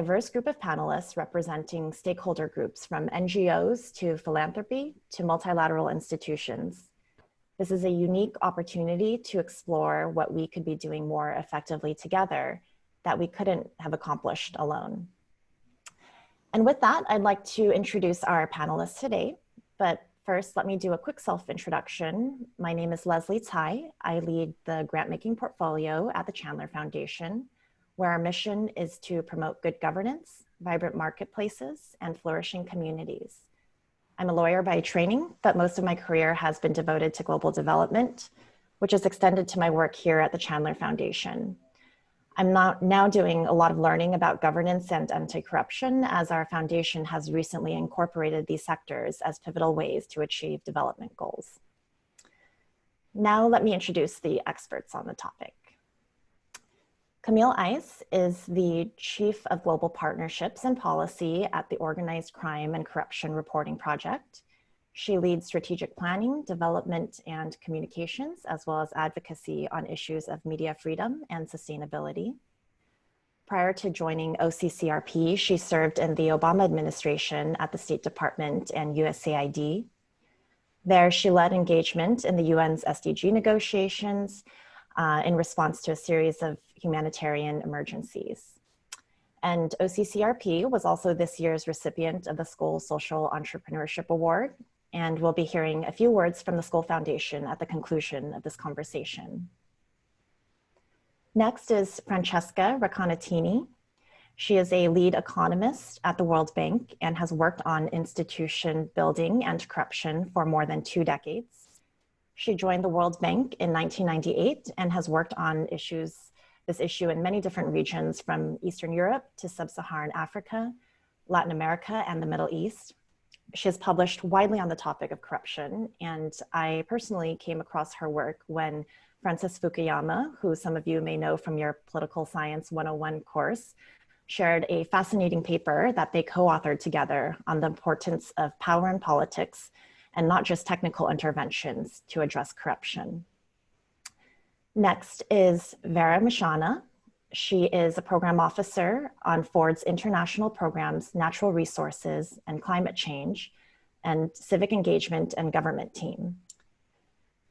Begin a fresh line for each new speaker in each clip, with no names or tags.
Diverse group of panelists representing stakeholder groups from NGOs to philanthropy to multilateral institutions. This is a unique opportunity to explore what we could be doing more effectively together that we couldn't have accomplished alone. And with that, I'd like to introduce our panelists today. But first, let me do a quick self-introduction. My name is Leslie Tsai. I lead the grant-making portfolio at the Chandler Foundation, where our mission is to promote good governance, vibrant marketplaces, and flourishing communities. I'm a lawyer by training, but most of my career has been devoted to global development, which is extended to my work here at the Chandler Foundation. I'm now doing a lot of learning about governance and anti-corruption, as our foundation has recently incorporated these sectors as pivotal ways to achieve development goals. Now let me introduce the experts on the topic. Camille Ice is the Chief of Global Partnerships and Policy at the Organized Crime and Corruption Reporting Project. She leads strategic planning, development, and communications, as well as advocacy on issues of media freedom and sustainability. Prior to joining OCCRP, she served in the Obama administration at the State Department and USAID. There, she led engagement in the UN's SDG negotiations in response to a series of humanitarian emergencies. And OCCRP was also this year's recipient of the Skoll Social Entrepreneurship Award, and we'll be hearing a few words from the Skoll Foundation at the conclusion of this conversation. Next is Francesca Racconatini. She is a lead economist at the World Bank and has worked on institution building and corruption for more than 2 decades. She joined the World Bank in 1998 and has worked on this issue in many different regions, from Eastern Europe to Sub-Saharan Africa, Latin America, and the Middle East. She has published widely on the topic of corruption, and I personally came across her work when Francis Fukuyama, who some of you may know from your Political Science 101 course, shared a fascinating paper that they co-authored together on the importance of power in politics and not just technical interventions to address corruption. Next is Vera Mishana. She is a program officer on Ford's international programs, natural resources and climate change, and civic engagement and government team.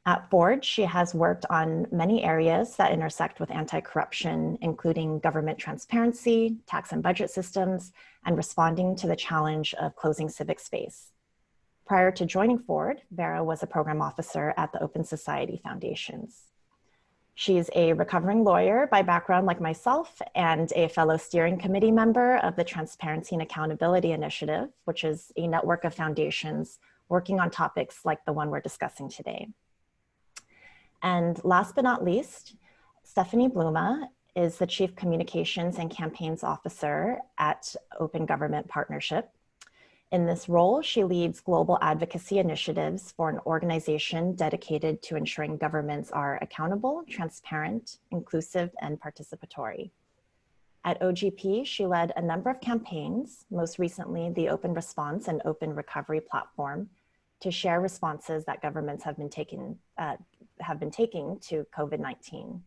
At Ford, she has worked on many areas that intersect with anti-corruption, including government transparency, tax and budget systems, and responding to the challenge of closing civic space. Prior to joining Ford, Vera was a program officer at the Open Society Foundations. She's a recovering lawyer by background like myself and a fellow steering committee member of the Transparency and Accountability Initiative, which is a network of foundations working on topics like the one we're discussing today. And last but not least, Stephanie Bluma is the Chief Communications and Campaigns Officer at Open Government Partnership. In this role, she leads global advocacy initiatives for an organization dedicated to ensuring governments are accountable, transparent, inclusive, and participatory. At OGP, she led a number of campaigns, most recently the Open Response and Open Recovery platform, to share responses that governments have been taking to COVID-19.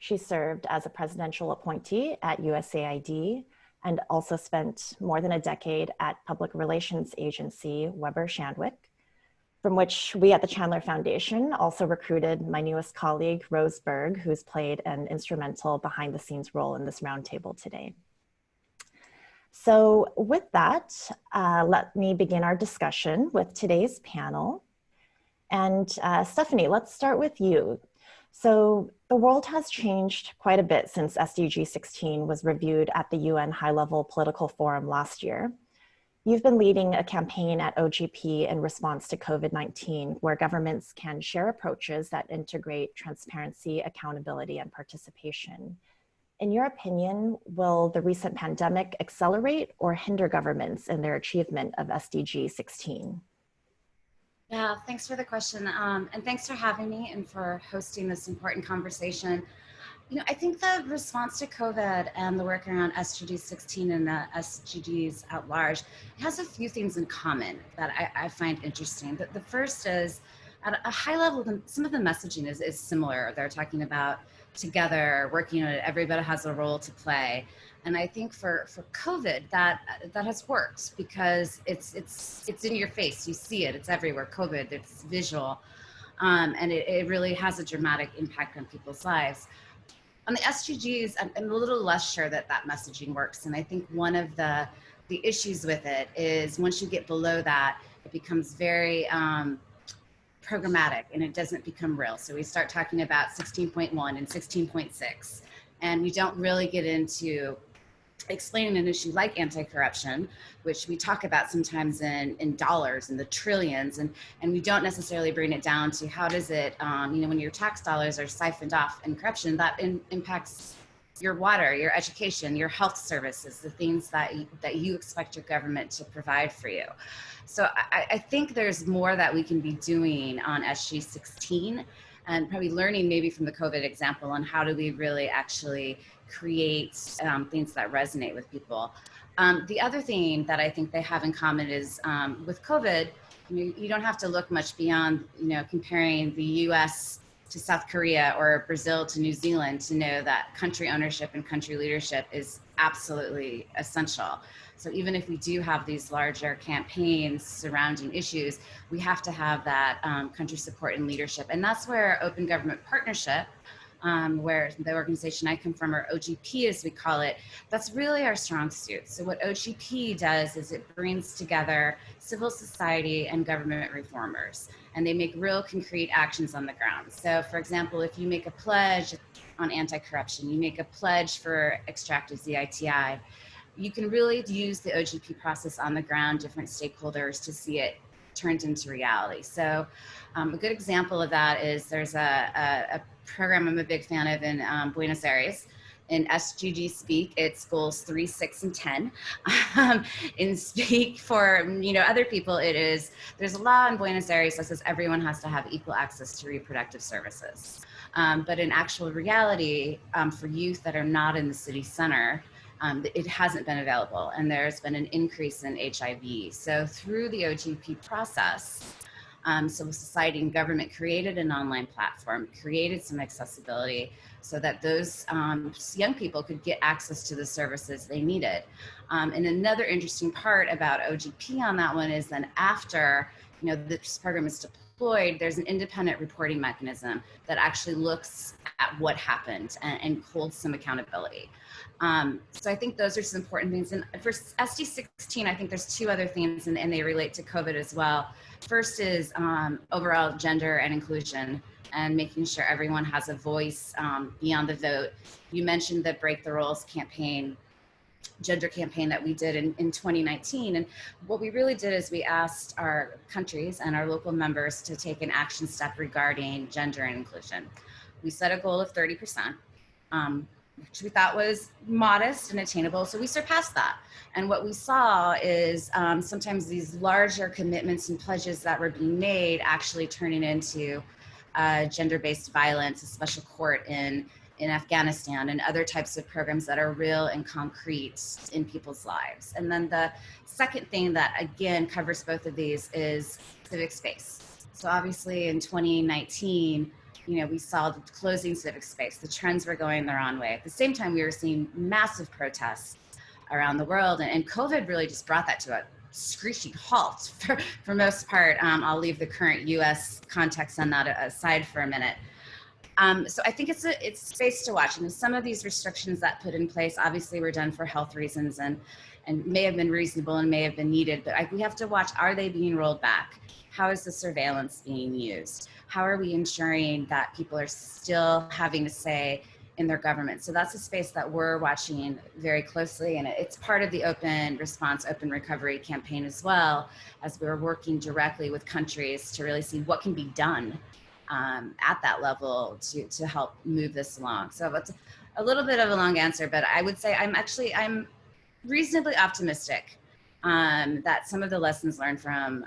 She served as a presidential appointee at USAID and also spent more than a decade at public relations agency Weber Shandwick, from which we at the Chandler Foundation also recruited my newest colleague, Rose Berg, who's played an instrumental behind the scenes role in this roundtable today. So with that, let me begin our discussion with today's panel. And Stephanie, let's start with you. So the world has changed quite a bit since SDG 16 was reviewed at the UN High-Level Political Forum last year. You've been leading a campaign at OGP in response to COVID-19, where governments can share approaches that integrate transparency, accountability, and participation. In your opinion, will the recent pandemic accelerate or hinder governments in their achievement of SDG 16?
Yeah, thanks for the question. And thanks for having me and for hosting this important conversation. You know, I think the response to COVID and the work around SDG 16 and the SDGs at large, it has a few things in common that I find interesting. The first is, at a high level, some of the messaging is similar. They're talking about together, working on it, everybody has a role to play. And I think for COVID, that has worked because it's in your face. You see it. It's everywhere. COVID. It's visual, and it really has a dramatic impact on people's lives. On the SDGs, I'm a little less sure that messaging works. And I think one of the issues with it is once you get below that, it becomes very programmatic and it doesn't become real. So we start talking about 16.1 and 16.6, and we don't really get into explaining an issue like anti-corruption, which we talk about sometimes in dollars and the trillions, and we don't necessarily bring it down to how does it, when your tax dollars are siphoned off in corruption, that impacts your water, your education, your health services, the things that you expect your government to provide for you. So I think there's more that we can be doing on SG 16, and probably learning maybe from the COVID example on how do we really actually create things that resonate with people. The other thing that I think they have in common is with COVID, you don't have to look much beyond, comparing the US to South Korea or Brazil to New Zealand to know that country ownership and country leadership is absolutely essential. So even if we do have these larger campaigns surrounding issues, we have to have that country support and leadership. And that's where open government partnership, where the organization I come from, or OGP as we call it, that's really our strong suit. So what OGP does is it brings together civil society and government reformers, and they make real concrete actions on the ground. So for example, if you make a pledge on anti-corruption, you make a pledge for extractive ZITI, you can really use the OGP process on the ground, different stakeholders, to see it turned into reality. So a good example of that is there's a program I'm a big fan of in Buenos Aires. In SDG speak, it's goals 3, 6, and 10. In speak for other people, it is, there's a law in Buenos Aires that says everyone has to have equal access to reproductive services. But in actual reality, for youth that are not in the city center, it hasn't been available, and there's been an increase in HIV. So through the OGP process, civil society and government created an online platform, created some accessibility so that those young people could get access to the services they needed. And another interesting part about OGP on that one is then after this program is deployed, there's an independent reporting mechanism that actually looks at what happened and holds some accountability. So I think those are some important things. And for SD 16, I think there's 2 other themes, and they relate to COVID as well. First is overall gender and inclusion, and making sure everyone has a voice beyond the vote. You mentioned the Break the Rules campaign, gender campaign that we did in 2019. And what we really did is we asked our countries and our local members to take an action step regarding gender and inclusion. We set a goal of 30%. Which we thought was modest and attainable, so we surpassed that. And what we saw is sometimes these larger commitments and pledges that were being made actually turning into gender-based violence, a special court in Afghanistan, and other types of programs that are real and concrete in people's lives. And then the second thing that again covers both of these is civic space. So obviously in 2019, we saw the closing civic space. The trends were going the wrong way. At the same time, we were seeing massive protests around the world, and COVID really just brought that to a screeching halt for most part. I'll leave the current U.S. context on that aside for a minute. So I think it's space to watch. And some of these restrictions that put in place obviously were done for health reasons and may have been reasonable and may have been needed, but we have to watch, are they being rolled back? How is the surveillance being used? How are we ensuring that people are still having a say in their government? So that's a space that we're watching very closely, and it's part of the Open Response, Open Recovery campaign as well, as we're working directly with countries to really see what can be done at that level to help move this along. So it's a little bit of a long answer, but I would say I'm reasonably optimistic that some of the lessons learned from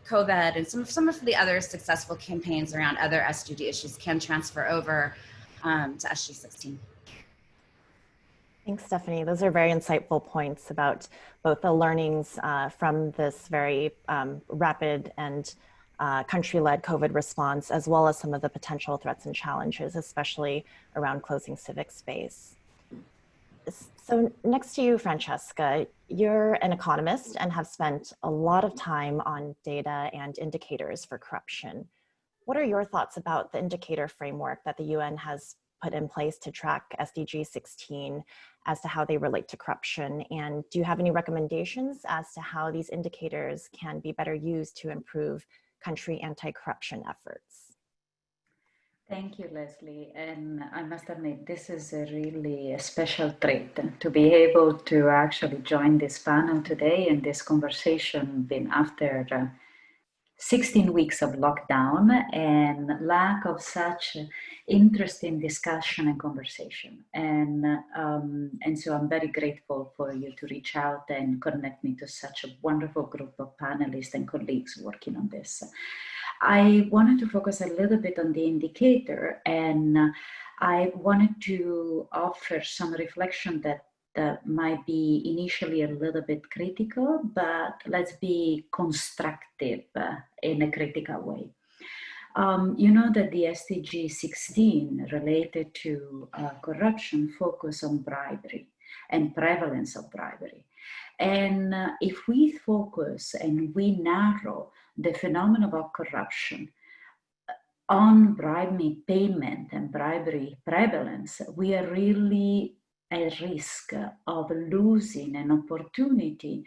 COVID and some of the other successful campaigns around other SDG issues can transfer over to SG 16.
Thanks, Stephanie. Those are very insightful points about both the learnings from this very rapid and country-led COVID response, as well as some of the potential threats and challenges, especially around closing civic space. So next to you, Francesca, you're an economist and have spent a lot of time on data and indicators for corruption. What are your thoughts about the indicator framework that the UN has put in place to track SDG 16 as to how they relate to corruption? And do you have any recommendations as to how these indicators can be better used to improve country anti-corruption efforts?
Thank you, Leslie. And I must admit, this is a really a special treat to be able to actually join this panel today and this conversation been after 16 weeks of lockdown and lack of such interesting discussion and conversation. And so I'm very grateful for you to reach out and connect me to such a wonderful group of panelists and colleagues working on this. I wanted to focus a little bit on the indicator, and I wanted to offer some reflection that might be initially a little bit critical, but let's be constructive in a critical way. You know that the SDG 16 related to corruption focus on bribery and prevalence of bribery. And if we focus and we narrow the phenomenon of corruption on bribery payment and bribery prevalence, we are really at risk of losing an opportunity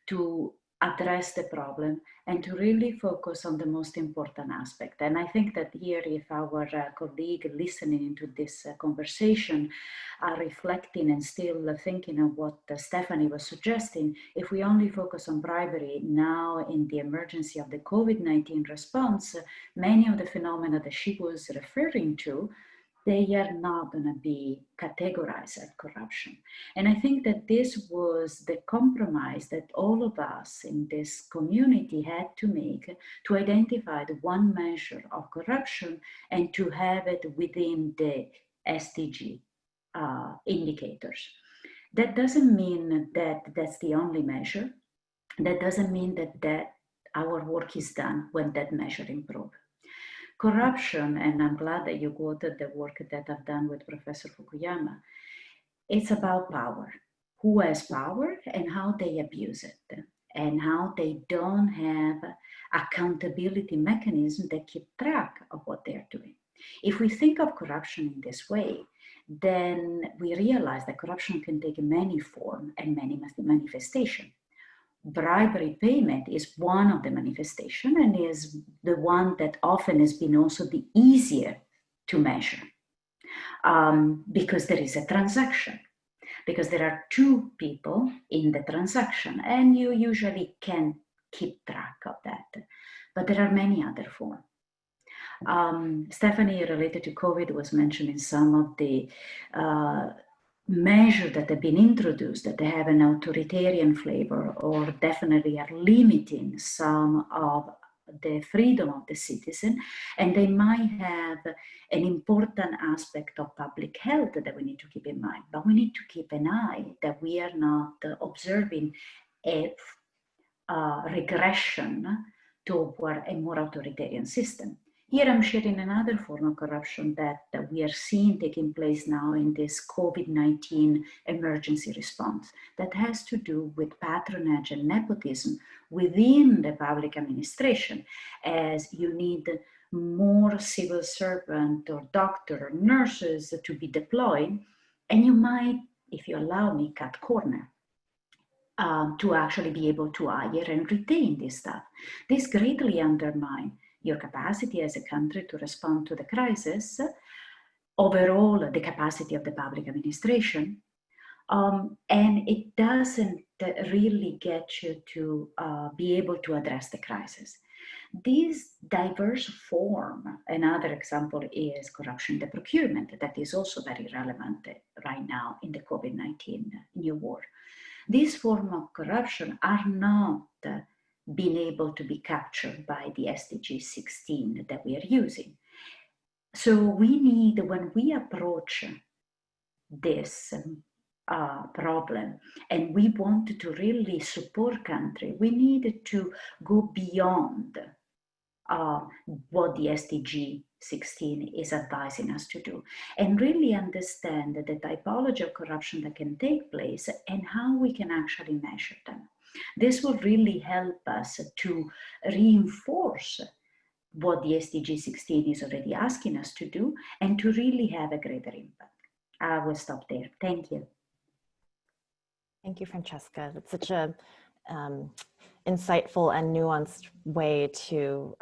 to address the problem and to really focus on the most important aspect. And I think that here, if our colleague listening into this conversation are reflecting and still thinking of what Stephanie was suggesting, if we only focus on bribery now in the emergency of the COVID-19 response, many of the phenomena that she was referring to, they are not going to be categorized as corruption. And I think that this was the compromise that all of us in this community had to make to identify the one measure of corruption and to have it within the SDG indicators. That doesn't mean that that's the only measure. That doesn't mean that our work is done when that measure improves. Corruption, and I'm glad that you quoted the work that I've done with Professor Fukuyama, it's about power. Who has power and how they abuse it, and how they don't have accountability mechanisms that keep track of what they're doing. If we think of corruption in this way, then we realize that corruption can take many forms and many manifestations. Bribery payment is one of the manifestations and is the one that often has been also the easier to measure because there is a transaction, because there are two people in the transaction and you usually can keep track of that. But there are many other forms. Stephanie, related to COVID, was mentioning some of the measures that have been introduced that they have an authoritarian flavor or definitely are limiting some of the freedom of the citizen, and they might have an important aspect of public health that we need to keep in mind. But we need to keep an eye that we are not observing a regression toward a more authoritarian system. Here I'm sharing another form of corruption that we are seeing taking place now in this COVID-19 emergency response that has to do with patronage and nepotism within the public administration, as you need more civil servant or doctor or nurses to be deployed, and you might, if you allow me, cut corner. To actually be able to hire and retain this staff. This greatly undermines your capacity as a country to respond to the crisis, overall the capacity of the public administration, and it doesn't really get you to be able to address the crisis. This diverse form, another example is corruption in the procurement, that is also very relevant right now in the COVID-19 new war. These forms of corruption are not being able to be captured by the SDG 16 that we are using. So we need, when we approach this problem and we want to really support country, we need to go beyond what the SDG 16 is advising us to do, and really understand the typology of corruption that can take place and how we can actually measure them. This will really help us to reinforce what the SDG 16 is already asking us to do and to really have a greater impact. I will stop there. Thank you.
Thank you, Francesca. That's such a insightful and nuanced way to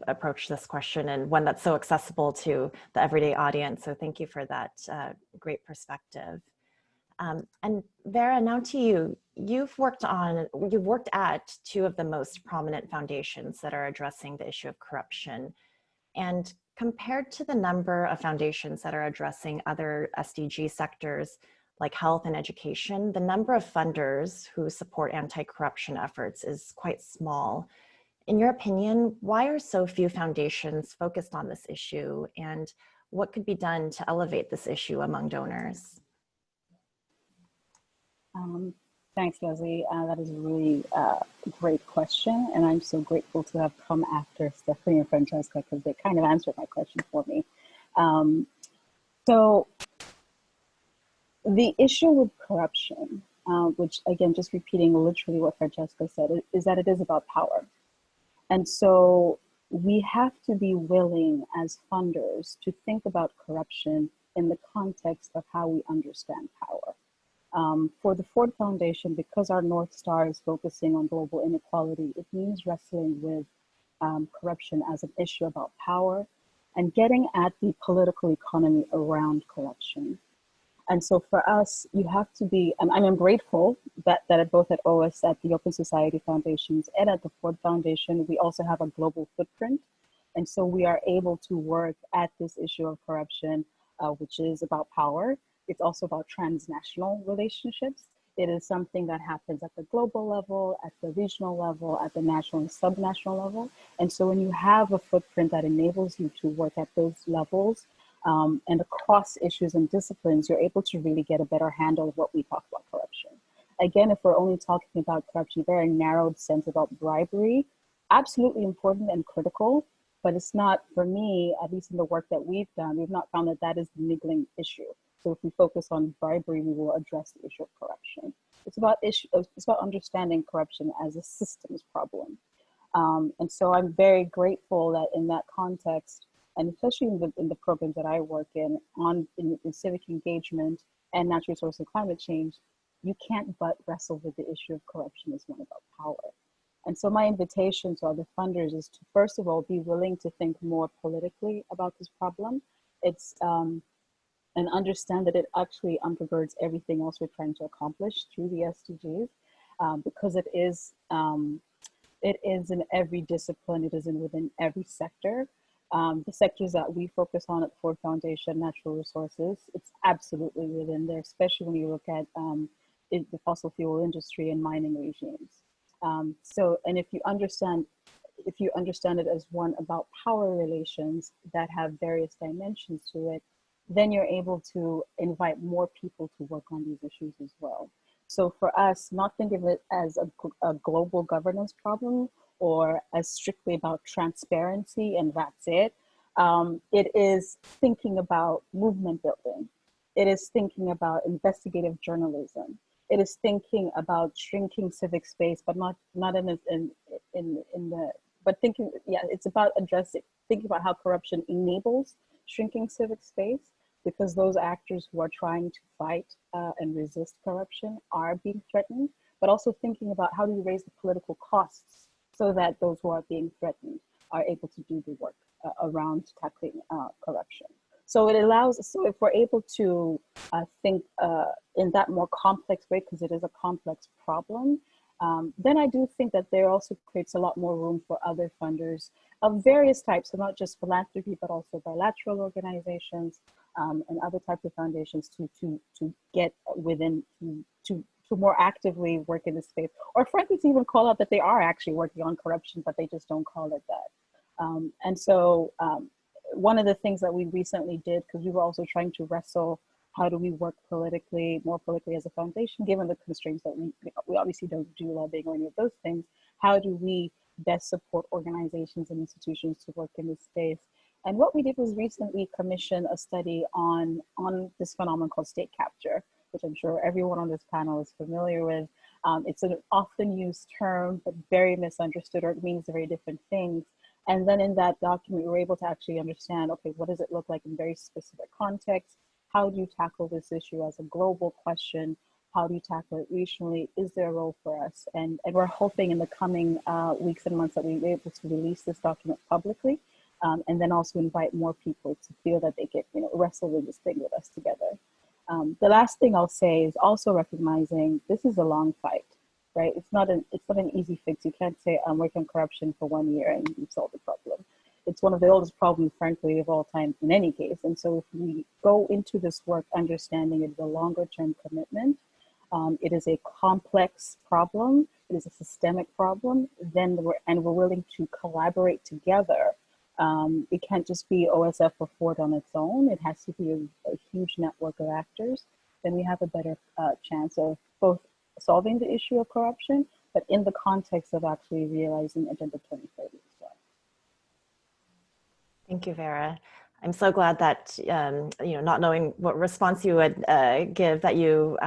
approach this question, and one that's so accessible to the everyday audience. So thank you for that great perspective. And Vera, now to you. You've worked at two of the most prominent foundations that are addressing the issue of corruption. And compared to the number of foundations that are addressing other SDG sectors, like health and education, the number of funders who support anti-corruption efforts is quite small. In your opinion, why are so few foundations focused on this issue, and what could be done to elevate this issue among donors?
Thanks, Leslie. That is a really great question, and I'm so grateful to have come after Stephanie and Francesca because they kind of answered my question for me. So the issue with corruption, which again, just repeating literally what Francesca said, is that it is about power. And so we have to be willing as funders to think about corruption in the context of how we understand power. For the Ford Foundation, because our North Star is focusing on global inequality, it means wrestling with corruption as an issue about power and getting at the political economy around corruption. And so for us, you have to be, and I'm grateful that both at OS, at the Open Society Foundations, and at the Ford Foundation, we also have a global footprint. And so we are able to work at this issue of corruption, which is about power. It's also about transnational relationships. It is something that happens at the global level, at the regional level, at the national and subnational level. And so when you have a footprint that enables you to work at those levels, and across issues and disciplines, you're able to really get a better handle of what we talk about corruption. Again, if we're only talking about corruption, very narrowed sense about bribery, absolutely important and critical, but it's not, for me, at least in the work that we've done, we've not found that that is the niggling issue. So if we focus on bribery, we will address the issue of corruption. It's about understanding corruption as a systems problem. And so I'm very grateful that in that context, and especially in the programs that I work in civic engagement and natural resource and climate change, you can't but wrestle with the issue of corruption as one about power. And so my invitation to other funders is to, first of all, be willing to think more politically about this problem. It's and understand that it actually undergirds everything else we're trying to accomplish through the SDGs, because it is in every discipline, it is within every sector. The sectors that we focus on at the Ford Foundation, natural resources, it's absolutely within there, especially when you look at the fossil fuel industry and mining regimes. And if you understand it as one about power relations that have various dimensions to it, then you're able to invite more people to work on these issues as well. So for us, not think of it as a global governance problem or as strictly about transparency and that's it. It is thinking about movement building. It is thinking about investigative journalism. It is thinking about shrinking civic space, but not but thinking, yeah, it's about thinking about how corruption enables shrinking civic space, because those actors who are trying to fight and resist corruption are being threatened, but also thinking about how do we raise the political costs so that those who are being threatened are able to do the work around tackling corruption. So it allows, so if we're able to think in that more complex way, because it is a complex problem, then I do think that there also creates a lot more room for other funders of various types, so not just philanthropy, but also bilateral organizations and other types of foundations to get within, to more actively work in this space, or frankly to even call out that they are actually working on corruption, but they just don't call it that. And so one of the things that we recently did, because we were also trying to wrestle, how do we work politically, more politically as a foundation, given the constraints that we obviously don't do lobbying or any of those things, how do we best support organizations and institutions to work in this space? And what we did was recently commission a study on this phenomenon called state capture, which I'm sure everyone on this panel is familiar with. It's an often used term, but very misunderstood, or it means very different things. And then in that document, we were able to actually understand, okay, what does it look like in very specific contexts? How do you tackle this issue as a global question? How do you tackle it regionally? Is there a role for us? And we're hoping in the coming weeks and months that we'll be able to release this document publicly, and then also invite more people to feel that they can, wrestle with this thing with us together. The last thing I'll say is also recognizing this is a long fight, right? It's not an easy fix. You can't say I'm working on corruption for 1 year and you've solved the problem. It's one of the oldest problems, frankly, of all time in any case. And so if we go into this work understanding it is a longer term commitment, it is a complex problem, it is a systemic problem, then we're willing to collaborate together. It can't just be OSF or Ford on its own. It has to be a huge network of actors. Then we have a better chance of both solving the issue of corruption, but in the context of actually realizing Agenda 2030 as well.
Thank you, Vera. I'm so glad that, not knowing what response you would give, that you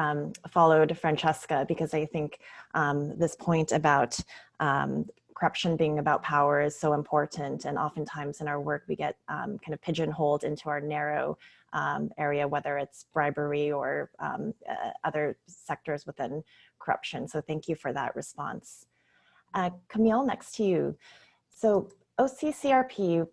followed Francesca, because I think this point about corruption being about power is so important. And oftentimes in our work, we get kind of pigeonholed into our narrow area, whether it's bribery or other sectors within corruption. So thank you for that response. Camille, next to you. So OCCRP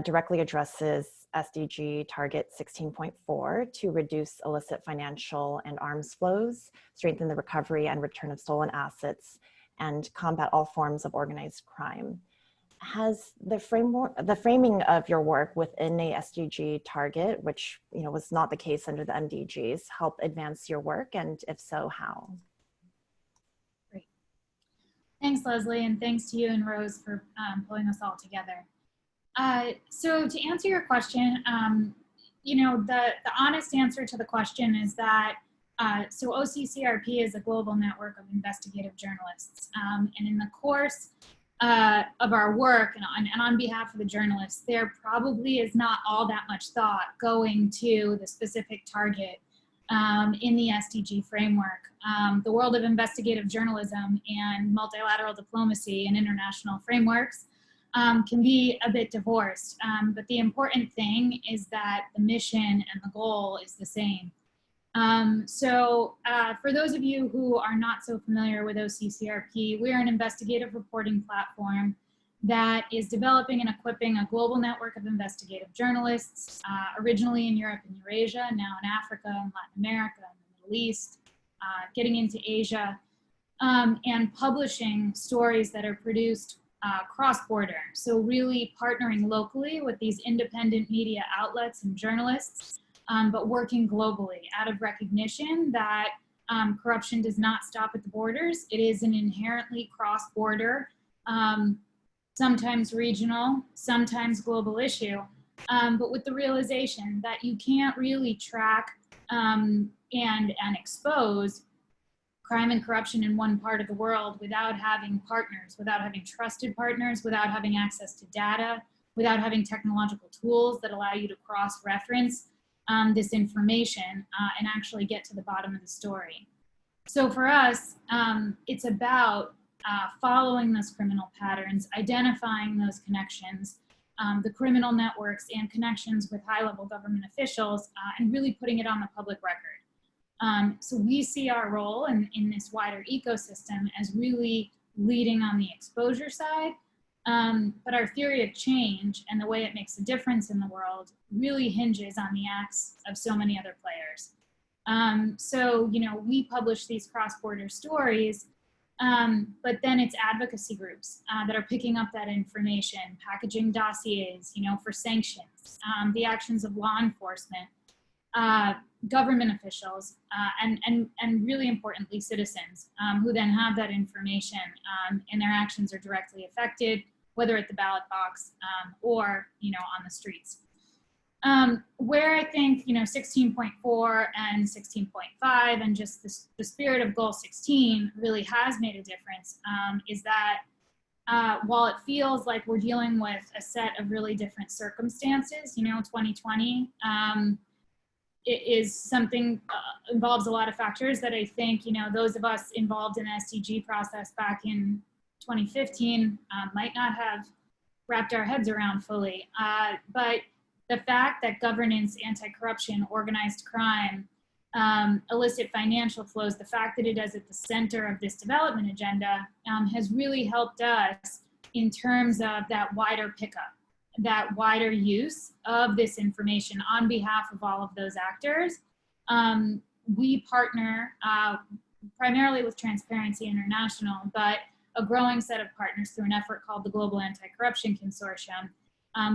directly addresses SDG target 16.4 to reduce illicit financial and arms flows, strengthen the recovery and return of stolen assets, and combat all forms of organized crime. Has the framing of your work within a SDG target, which was not the case under the MDGs, help advance your work, and if so, how?
Great. Thanks, Leslie, and thanks to you and Rose for pulling us all together. So to answer your question, the honest answer to the question is that so OCCRP is a global network of investigative journalists, and in the course of our work and on behalf of the journalists, there probably is not all that much thought going to the specific target in the SDG framework. The world of investigative journalism and multilateral diplomacy and international frameworks can be a bit divorced, but the important thing is that the mission and the goal is the same. So for those of you who are not so familiar with OCCRP, we're an investigative reporting platform that is developing and equipping a global network of investigative journalists, originally in Europe and Eurasia, now in Africa and Latin America and the Middle East, getting into Asia, and publishing stories that are produced cross-border. So really partnering locally with these independent media outlets and journalists, but working globally out of recognition that corruption does not stop at the borders. It is an inherently cross-border, sometimes regional, sometimes global issue, but with the realization that you can't really track and expose crime and corruption in one part of the world without having partners, without having trusted partners, without having access to data, without having technological tools that allow you to cross-reference this information and actually get to the bottom of the story. So for us, it's about following those criminal patterns, identifying those connections, the criminal networks and connections with high-level government officials, and really putting it on the public record. So we see our role in this wider ecosystem as really leading on the exposure side, but our theory of change and the way it makes a difference in the world really hinges on the acts of so many other players. So, we publish these cross-border stories, but then it's advocacy groups that are picking up that information, packaging dossiers, for sanctions, the actions of law enforcement, government officials, and really importantly, citizens who then have that information and their actions are directly affected, whether at the ballot box or, on the streets. Where I think, 16.4 and 16.5 and just the spirit of goal 16 really has made a difference is that while it feels like we're dealing with a set of really different circumstances, 2020 it is something involves a lot of factors that I think, those of us involved in the SDG process back in 2015 might not have wrapped our heads around fully. But the fact that governance, anti-corruption, organized crime, illicit financial flows, the fact that it is at the center of this development agenda has really helped us in terms of that wider pickup, that wider use of this information on behalf of all of those actors. We partner primarily with Transparency International, but a growing set of partners through an effort called the Global Anti-Corruption Consortium,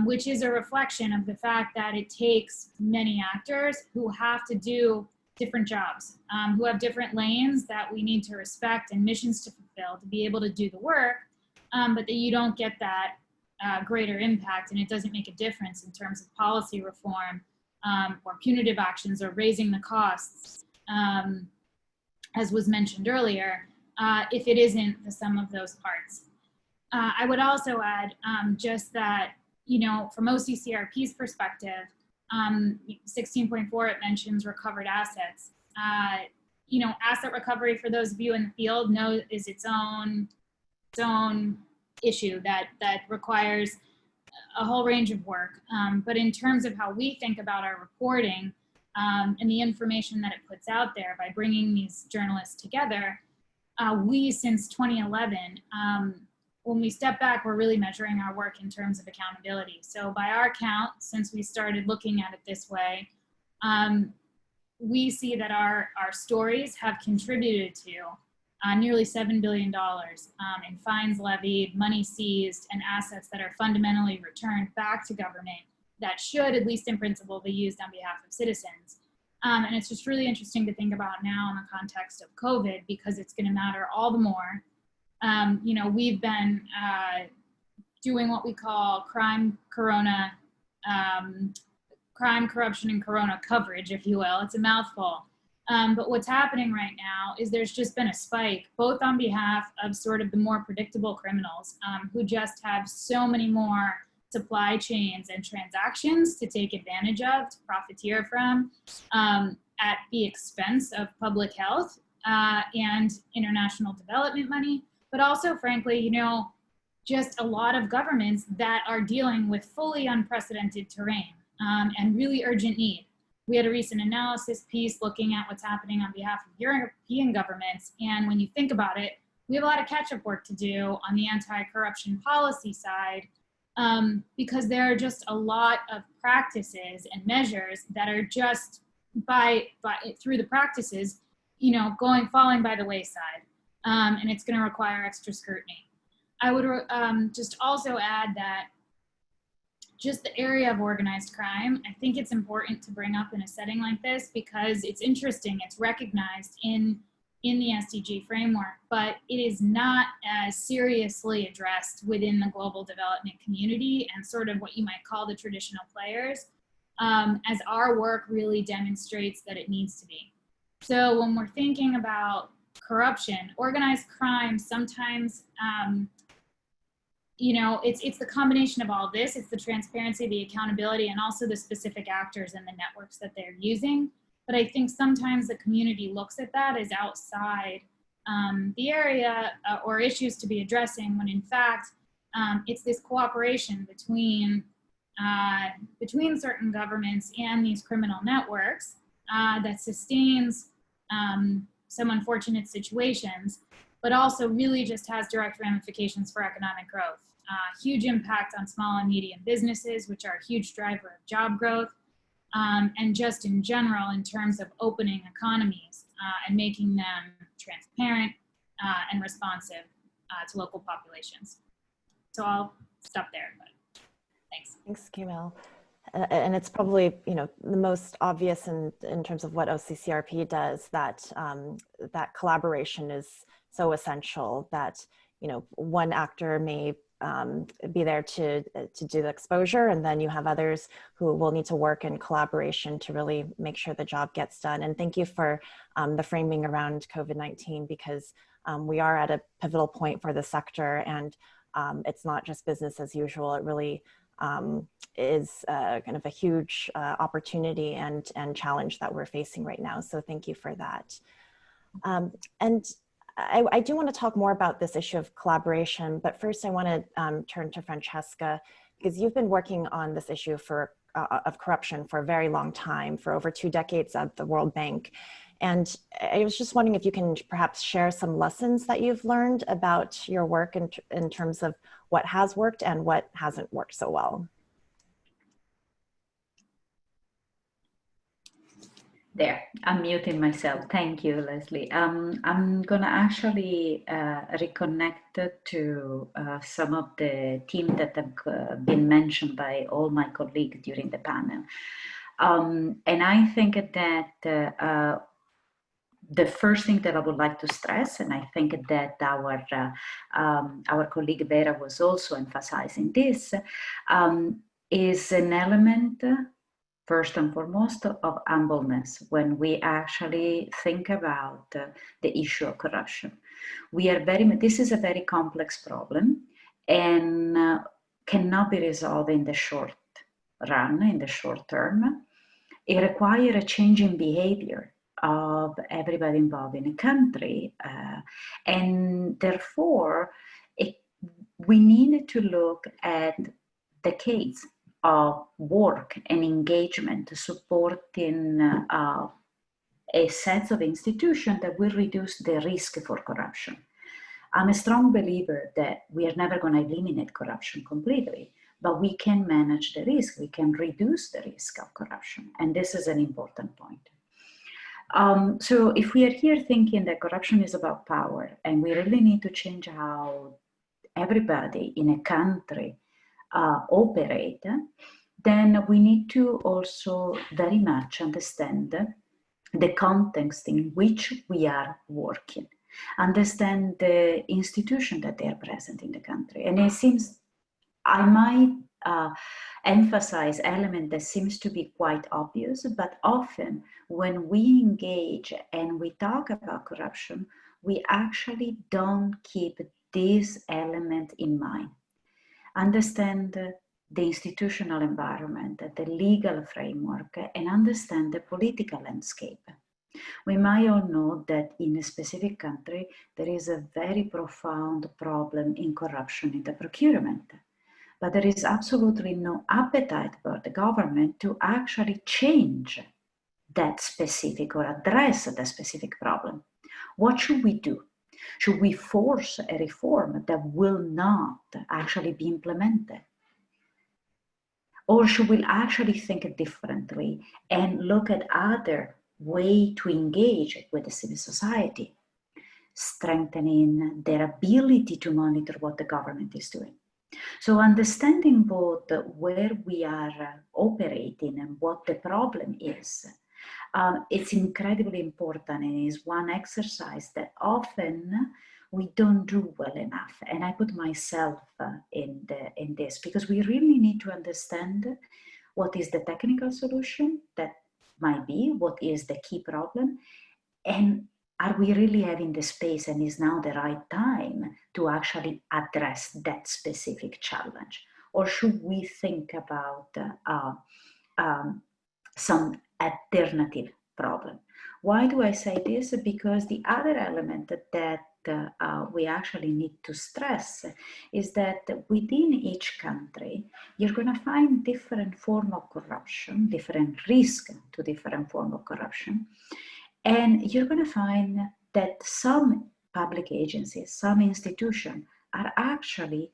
which is a reflection of the fact that it takes many actors who have to do different jobs, who have different lanes that we need to respect and missions to fulfill to be able to do the work, but that you don't get that greater impact and it doesn't make a difference in terms of policy reform or punitive actions or raising the costs, as was mentioned earlier, if it isn't the sum of those parts. I would also add just that, from OCCRP's perspective, 16.4, it mentions recovered assets. Asset recovery, for those of you in the field, know is its own issue that requires a whole range of work. But in terms of how we think about our reporting and the information that it puts out there by bringing these journalists together, we, since 2011, when we step back, we're really measuring our work in terms of accountability. So by our count, since we started looking at it this way, we see that our stories have contributed to nearly $7 billion in fines levied, money seized, and assets that are fundamentally returned back to government that should, at least in principle, be used on behalf of citizens. And it's just really interesting to think about now in the context of COVID, because it's going to matter all the more. We've been doing what we call crime, corruption, and corona coverage, if you will. It's a mouthful. But what's happening right now is there's just been a spike, both on behalf of sort of the more predictable criminals who just have so many more supply chains and transactions to take advantage of, to profiteer from, at the expense of public health and international development money. But also, frankly, just a lot of governments that are dealing with fully unprecedented terrain and really urgent need. We had a recent analysis piece looking at what's happening on behalf of European governments. And when you think about it, we have a lot of catch-up work to do on the anti-corruption policy side because there are just a lot of practices and measures that are just through the practices, falling by the wayside. And it's going to require extra scrutiny. I would just also add that just the area of organized crime, I think it's important to bring up in a setting like this because it's interesting, it's recognized in the SDG framework, but it is not as seriously addressed within the global development community and sort of what you might call the traditional players, as our work really demonstrates that it needs to be. So when we're thinking about corruption, organized crime, sometimes, it's the combination of all of this. It's the transparency, the accountability, and also the specific actors and the networks that they're using. But I think sometimes the community looks at that as outside the area or issues to be addressing, when in fact, it's this cooperation between certain governments and these criminal networks that sustains some unfortunate situations, but also really just has direct ramifications for economic growth. Huge impact on small and medium businesses, which are a huge driver of job growth, and just in general in terms of opening economies and making them transparent and responsive to local populations. So I'll stop there, but thanks.
Thanks, Camille. And it's probably, the most obvious in terms of what OCCRP does, that that collaboration is so essential, that, one actor may be there to do the exposure, and then you have others who will need to work in collaboration to really make sure the job gets done. And thank you for the framing around COVID-19, because we are at a pivotal point for the sector, and it's not just business as usual. It really is kind of a huge opportunity and challenge that we're facing right now. So thank you for that. And I do want to talk more about this issue of collaboration, but first I want to turn to Francesca, because you've been working on this issue of corruption for a very long time, for over 2 decades at the World Bank. And I was just wondering if you can perhaps share some lessons that you've learned about your work in terms of what has worked and what hasn't worked so well.
There, I'm muting myself. Thank you, Leslie. I'm gonna actually reconnect to some of the themes that have been mentioned by all my colleagues during the panel. And I think that the first thing that I would like to stress, and I think that our colleague Vera was also emphasizing this, is an element, first and foremost, of humbleness when we actually think about the issue of corruption. This is a very complex problem and cannot be resolved in the short run, in the short term. It requires a change in behavior of everybody involved in a country, and therefore we need to look at decades of work and engagement supporting a set of institutions that will reduce the risk for corruption. I'm a strong believer that we are never going to eliminate corruption completely, but we can manage the risk, we can reduce the risk of corruption, and this is an important point. So if we are here thinking that corruption is about power, and we really need to change how everybody in a country operate, then we need to also very much understand the context in which we are working, understand the institution that they are present in the country. And it seems, I might emphasize element that seems to be quite obvious, but often when we engage and we talk about corruption, we actually don't keep this element in mind. Understand the institutional environment, the legal framework, and understand the political landscape. We might all know that in a specific country, there is a very profound problem in corruption in the procurement. But there is absolutely no appetite for the government to actually change that specific or address the specific problem. What should we do? Should we force a reform that will not actually be implemented? Or should we actually think differently and look at other ways to engage with the civil society, strengthening their ability to monitor what the government is doing? So understanding both where we are operating and what the problem is, it's incredibly important, and is one exercise that often we don't do well enough. And I put myself in this, because we really need to understand what is the technical solution that might be, what is the key problem, and are we really having the space, and is now the right time to actually address that specific challenge? Or should we think about some alternative problem? Why do I say this? Because the other element that we actually need to stress is that within each country, you're going to find different form of corruption, different risk to different form of corruption. And you're going to find that some public agencies, some institutions are actually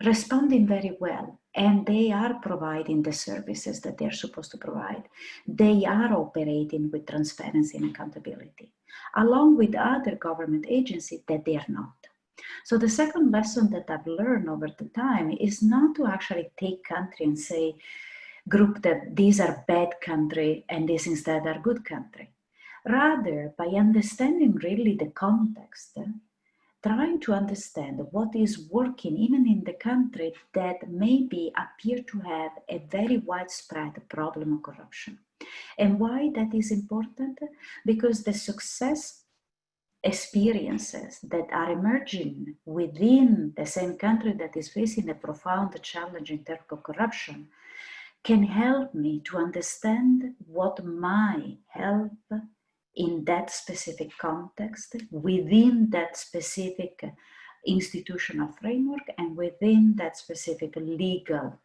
responding very well, and they are providing the services that they're supposed to provide. They are operating with transparency and accountability, along with other government agencies that they are not. So the second lesson that I've learned over the time is not to actually take country and say, group that these are bad country and these instead are good country. Rather, by understanding really the context, trying to understand what is working even in the country that maybe appear to have a very widespread problem of corruption. And why that is important? Because the success experiences that are emerging within the same country that is facing a profound challenge in terms of corruption can help me to understand what might help in that specific context, within that specific institutional framework, and within that specific legal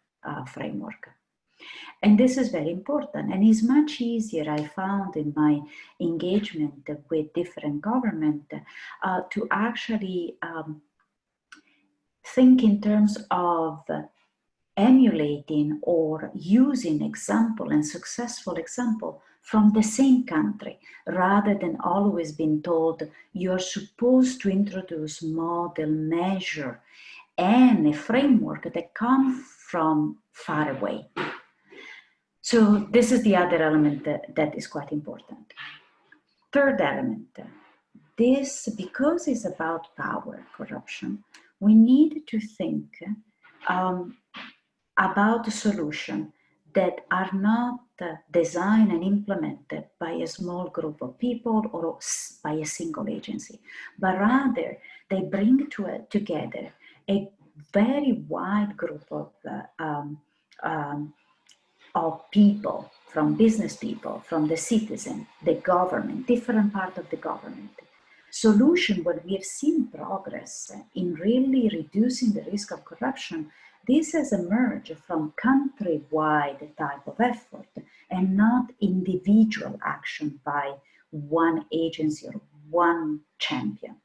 framework. And this is very important, and it's much easier, I found, in my engagement with different government to actually think in terms of emulating or using example and successful example from the same country, rather than always being told you're supposed to introduce model, measure, and a framework that come from far away. So this is the other element that is quite important. Third element, this, because it's about power, corruption, we need to think about a solution that are not designed and implemented by a small group of people or by a single agency, but rather they bring together a very wide group of people, from business people, from the citizen, the government, different part of the government. Solution where we have seen progress in really reducing the risk of corruption. This has emerged from country-wide type of effort and not individual action by one agency or one champion.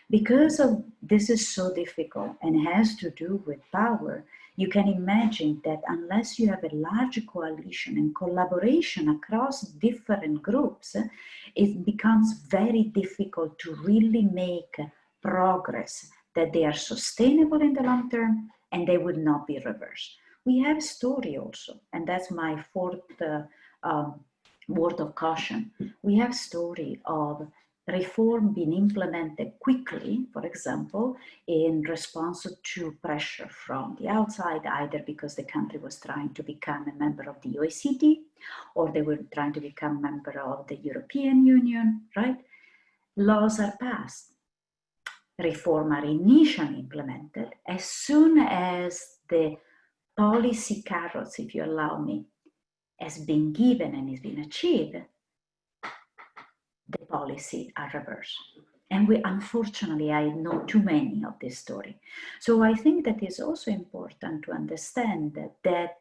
Because of this is so difficult and has to do with power, you can imagine that unless you have a large coalition and collaboration across different groups, it becomes very difficult to really make progress that they are sustainable in the long term and they would not be reversed. We have story also, and that's my fourth word of caution. We have story of reform being implemented quickly, for example, in response to pressure from the outside, either because the country was trying to become a member of the OECD, or they were trying to become a member of the European Union, right? Laws are passed. Reform are initially implemented. As soon as the policy carrots, if you allow me, has been given and has been achieved, the policy are reversed. And unfortunately, I know too many of this story. So I think that it's also important to understand that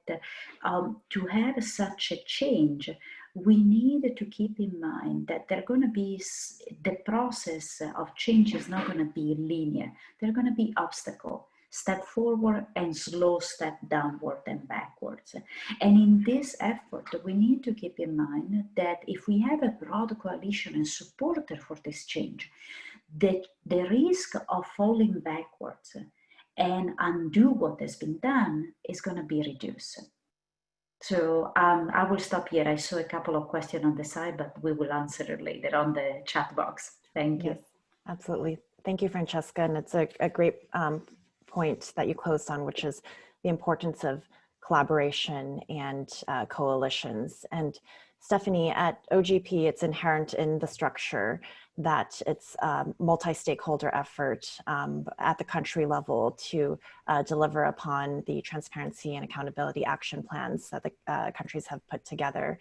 to have such a change, we need to keep in mind that the process of change is not going to be linear. There are going to be obstacles. Step forward and slow step downward and backwards. And in this effort, we need to keep in mind that if we have a broad coalition and supporter for this change, the risk of falling backwards and undo what has been done is going to be reduced. So I will stop here. I saw a couple of questions on the side, but we will answer it later on the chat box. Thank you.
Yes, absolutely. Thank you, Francesca. And it's a great point that you closed on, which is the importance of collaboration and coalitions. And Stephanie, at OGP, it's inherent in the structure that it's a multi-stakeholder effort at the country level to deliver upon the transparency and accountability action plans that the countries have put together.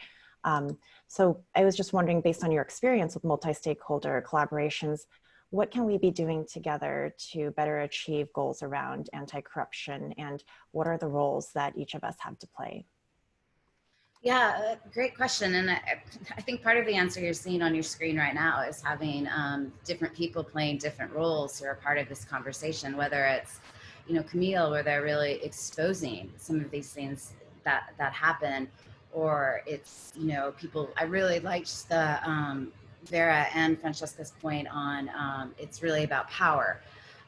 So I was just wondering, based on your experience with multi-stakeholder collaborations, what can we be doing together to better achieve goals around anti-corruption, and what are the roles that each of us have to play?
Yeah, great question. And I think part of the answer you're seeing on your screen right now is having different people playing different roles who are part of this conversation, whether it's, Camille, where they're really exposing some of these things that happen, or it's, people. I really liked the Vera and Francesca's point on it's really about power.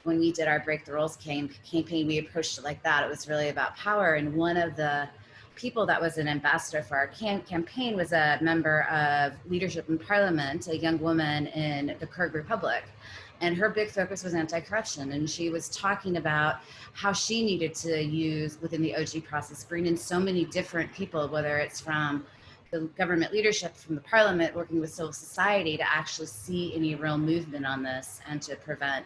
When we did our Break the Rules campaign, we approached it like that. It was really about power. And one of the people that was an ambassador for our campaign was a member of leadership in parliament, a young woman in the Kyrgyz Republic. And her big focus was anti-corruption. And she was talking about how she needed to use within the OG process, bring in so many different people, whether it's from the government leadership, from the parliament, working with civil society to actually see any real movement on this and to prevent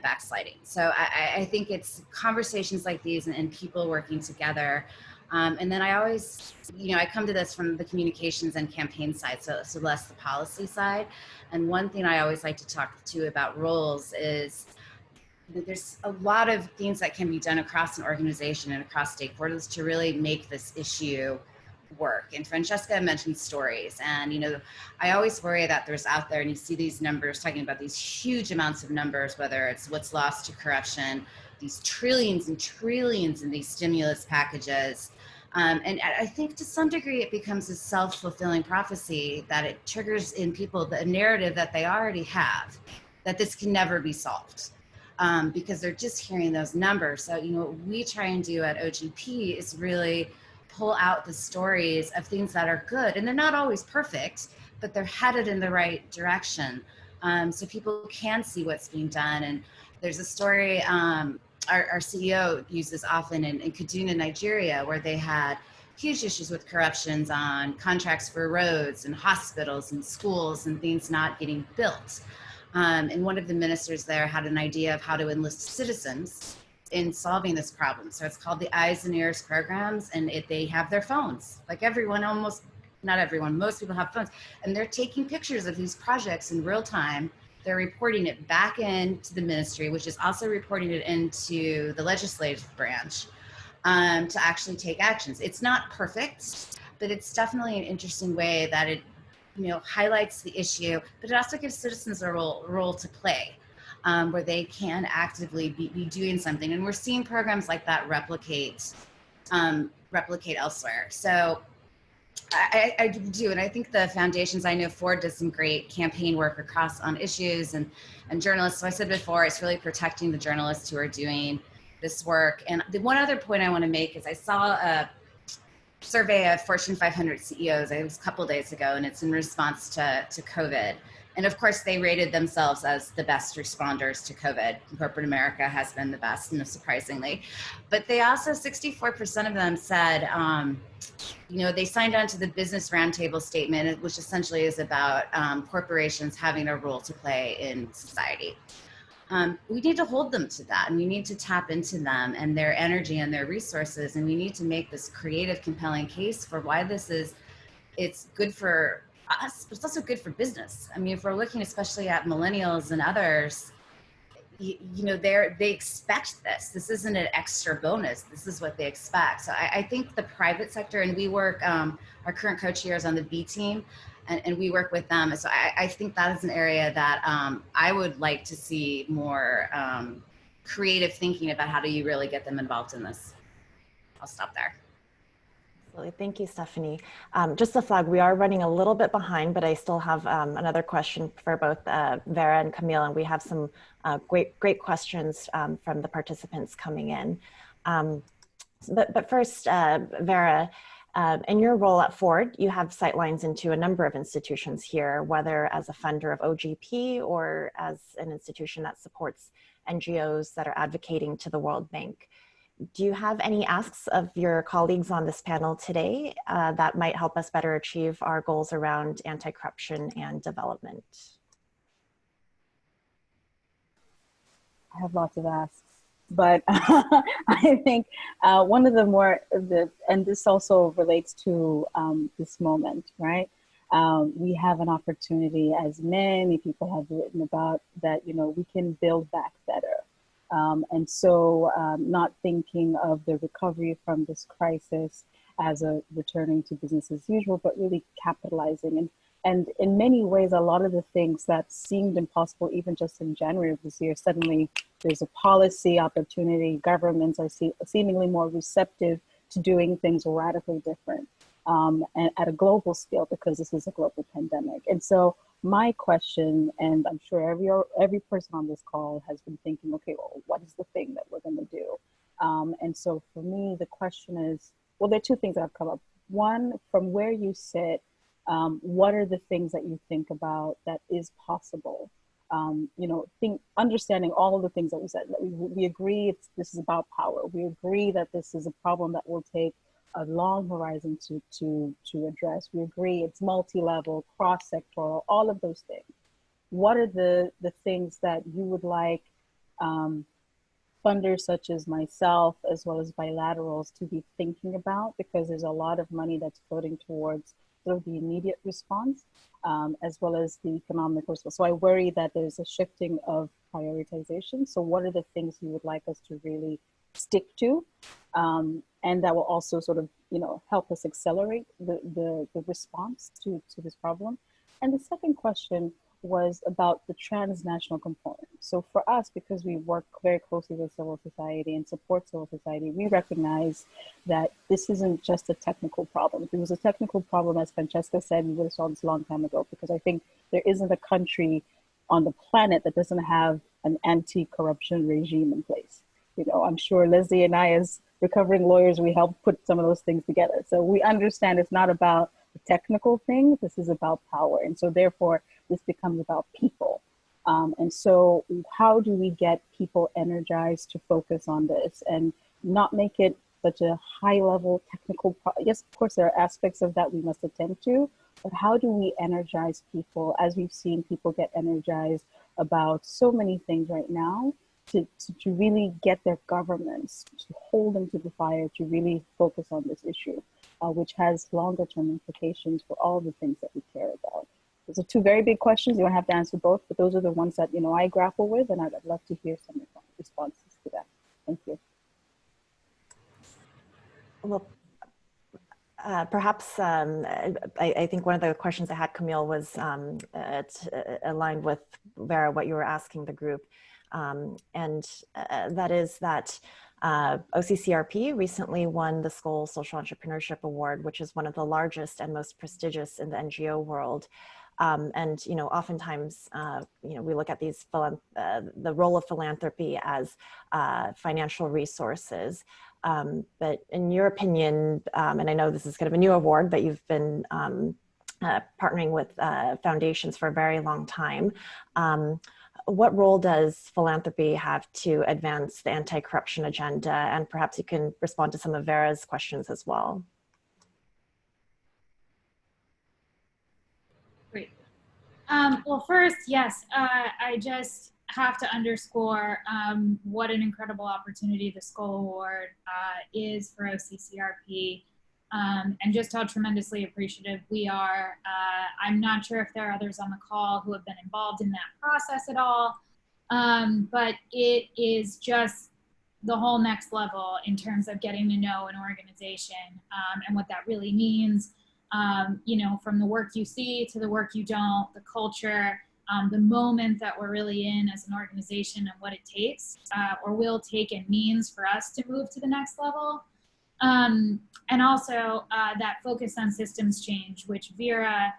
backsliding. So I think it's conversations like these and people working together. And then I always, I come to this from the communications and campaign side, so less the policy side. And one thing I always like to talk to about roles is there's a lot of things that can be done across an organization and across stakeholders to really make this issue work. And Francesca mentioned stories, and I always worry that there's out there, and you see these numbers talking about these huge amounts of numbers, whether it's what's lost to corruption, these trillions and trillions in these stimulus packages. And I think to some degree it becomes a self-fulfilling prophecy that it triggers in people the narrative that they already have, that this can never be solved. Because they're just hearing those numbers. So, what we try and do at OGP is really pull out the stories of things that are good. And they're not always perfect, but they're headed in the right direction. So people can see what's being done. And there's a story our CEO uses often in Kaduna, Nigeria, where they had huge issues with corruptions on contracts for roads and hospitals and schools and things not getting built. And one of the ministers there had an idea of how to enlist citizens in solving this problem. So it's called the Eyes and Ears programs, and they have their phones. Like everyone, almost, not everyone, most people have phones, and they're taking pictures of these projects in real time. They're reporting it back into the ministry, which is also reporting it into the legislative branch to actually take actions. It's not perfect, but it's definitely an interesting way that it highlights the issue, but it also gives citizens a role to play, where they can actively be doing something. And we're seeing programs like that replicate elsewhere. So I do, and I think the foundations, I know Ford does some great campaign work across on issues and journalists. So I said before, it's really protecting the journalists who are doing this work. And the one other point I want to make is I saw a survey of Fortune 500 CEOs, it was a couple days ago, and it's in response to COVID. And of course, they rated themselves as the best responders to COVID. Corporate America has been the best, surprisingly. But they also, 64% of them said, they signed on to the Business Roundtable statement, which essentially is about corporations having a role to play in society. We need to hold them to that, and we need to tap into them and their energy and their resources, and we need to make this creative, compelling case for why it's good for us, but it's also good for business. I mean, if we're looking especially at millennials and others, they expect this. This isn't an extra bonus. This is what they expect. So I think the private sector, and we work, our current co-chair is on the B team, and we work with them. So I think that is an area that I would like to see more creative thinking about how do you really get them involved in this. I'll stop there.
Absolutely. Thank you, Stephanie. Just a flag, we are running a little bit behind, but I still have another question for both Vera and Camille, and we have some great questions from the participants coming in. But first, Vera, in your role at Ford, you have sightlines into a number of institutions here, whether as a funder of OGP or as an institution that supports NGOs that are advocating to the World Bank. Do you have any asks of your colleagues on this panel today that might help us better achieve our goals around anti-corruption and development?
I have lots of asks, but I think one of and this also relates to this moment, right? We have an opportunity, as many people have written about, that we can build back better. And so not thinking of the recovery from this crisis as a returning to business as usual, but really capitalizing. And in many ways, a lot of the things that seemed impossible, even just in January of this year, suddenly there's a policy opportunity. Governments are seemingly more receptive to doing things radically different and at a global scale, because this is a global pandemic. And so my question, and I'm sure every person on this call has been thinking, okay, well, what is the thing that we're going to do? And so for me, the question is, well, there are two things that have come up. One, from where you sit, what are the things that you think about that is possible? Understanding all of the things that we said. We agree this is about power. We agree that this is a problem that will take a long horizon to address. We agree it's multi-level, cross-sectoral, all of those things. What are the things that you would like funders such as myself, as well as bilaterals, to be thinking about? Because there's a lot of money that's floating towards sort of the immediate response, as well as the economic response. So I worry that there's a shifting of prioritization. So what are the things you would like us to really stick to? And that will also sort of, help us accelerate the response to this problem. And the second question was about the transnational component. So for us, because we work very closely with civil society and support civil society, we recognize that this isn't just a technical problem. If it was a technical problem, as Francesca said, we would have solved this a long time ago, because I think there isn't a country on the planet that doesn't have an anti-corruption regime in place. I'm sure Leslie and I, as recovering lawyers, we help put some of those things together. So we understand it's not about the technical thing, this is about power. And so therefore, this becomes about people. And so how do we get people energized to focus on this and not make it such a high level technical yes, of course, there are aspects of that we must attend to, but how do we energize people, as we've seen people get energized about so many things right now, to really get their governments to hold them to the fire, to really focus on this issue, which has longer term implications for all the things that we care about. Those are two very big questions. You don't have to answer both, but those are the ones that I grapple with, and I'd love to hear some responses to that. Thank you.
Well, perhaps I think one of the questions I had, Camille, was aligned with, Vera, what you were asking the group. And that is that OCCRP recently won the Skoll Social Entrepreneurship Award, which is one of the largest and most prestigious in the NGO world. And oftentimes, we look at these the role of philanthropy as financial resources. But in your opinion, and I know this is kind of a new award, but you've been partnering with foundations for a very long time. What role does philanthropy have to advance the anti-corruption agenda? And perhaps you can respond to some of Vera's questions as well.
Great. Well, first, yes, I just have to underscore what an incredible opportunity the Skoll Award is for OCCRP, and just how tremendously appreciative we are. I'm not sure if there are others on the call who have been involved in that process at all, but it is just the whole next level in terms of getting to know an organization and what that really means. From the work you see to the work you don't, the culture, the moment that we're really in as an organization, and what it takes or will take and means for us to move to the next level. And also that focus on systems change, which Vera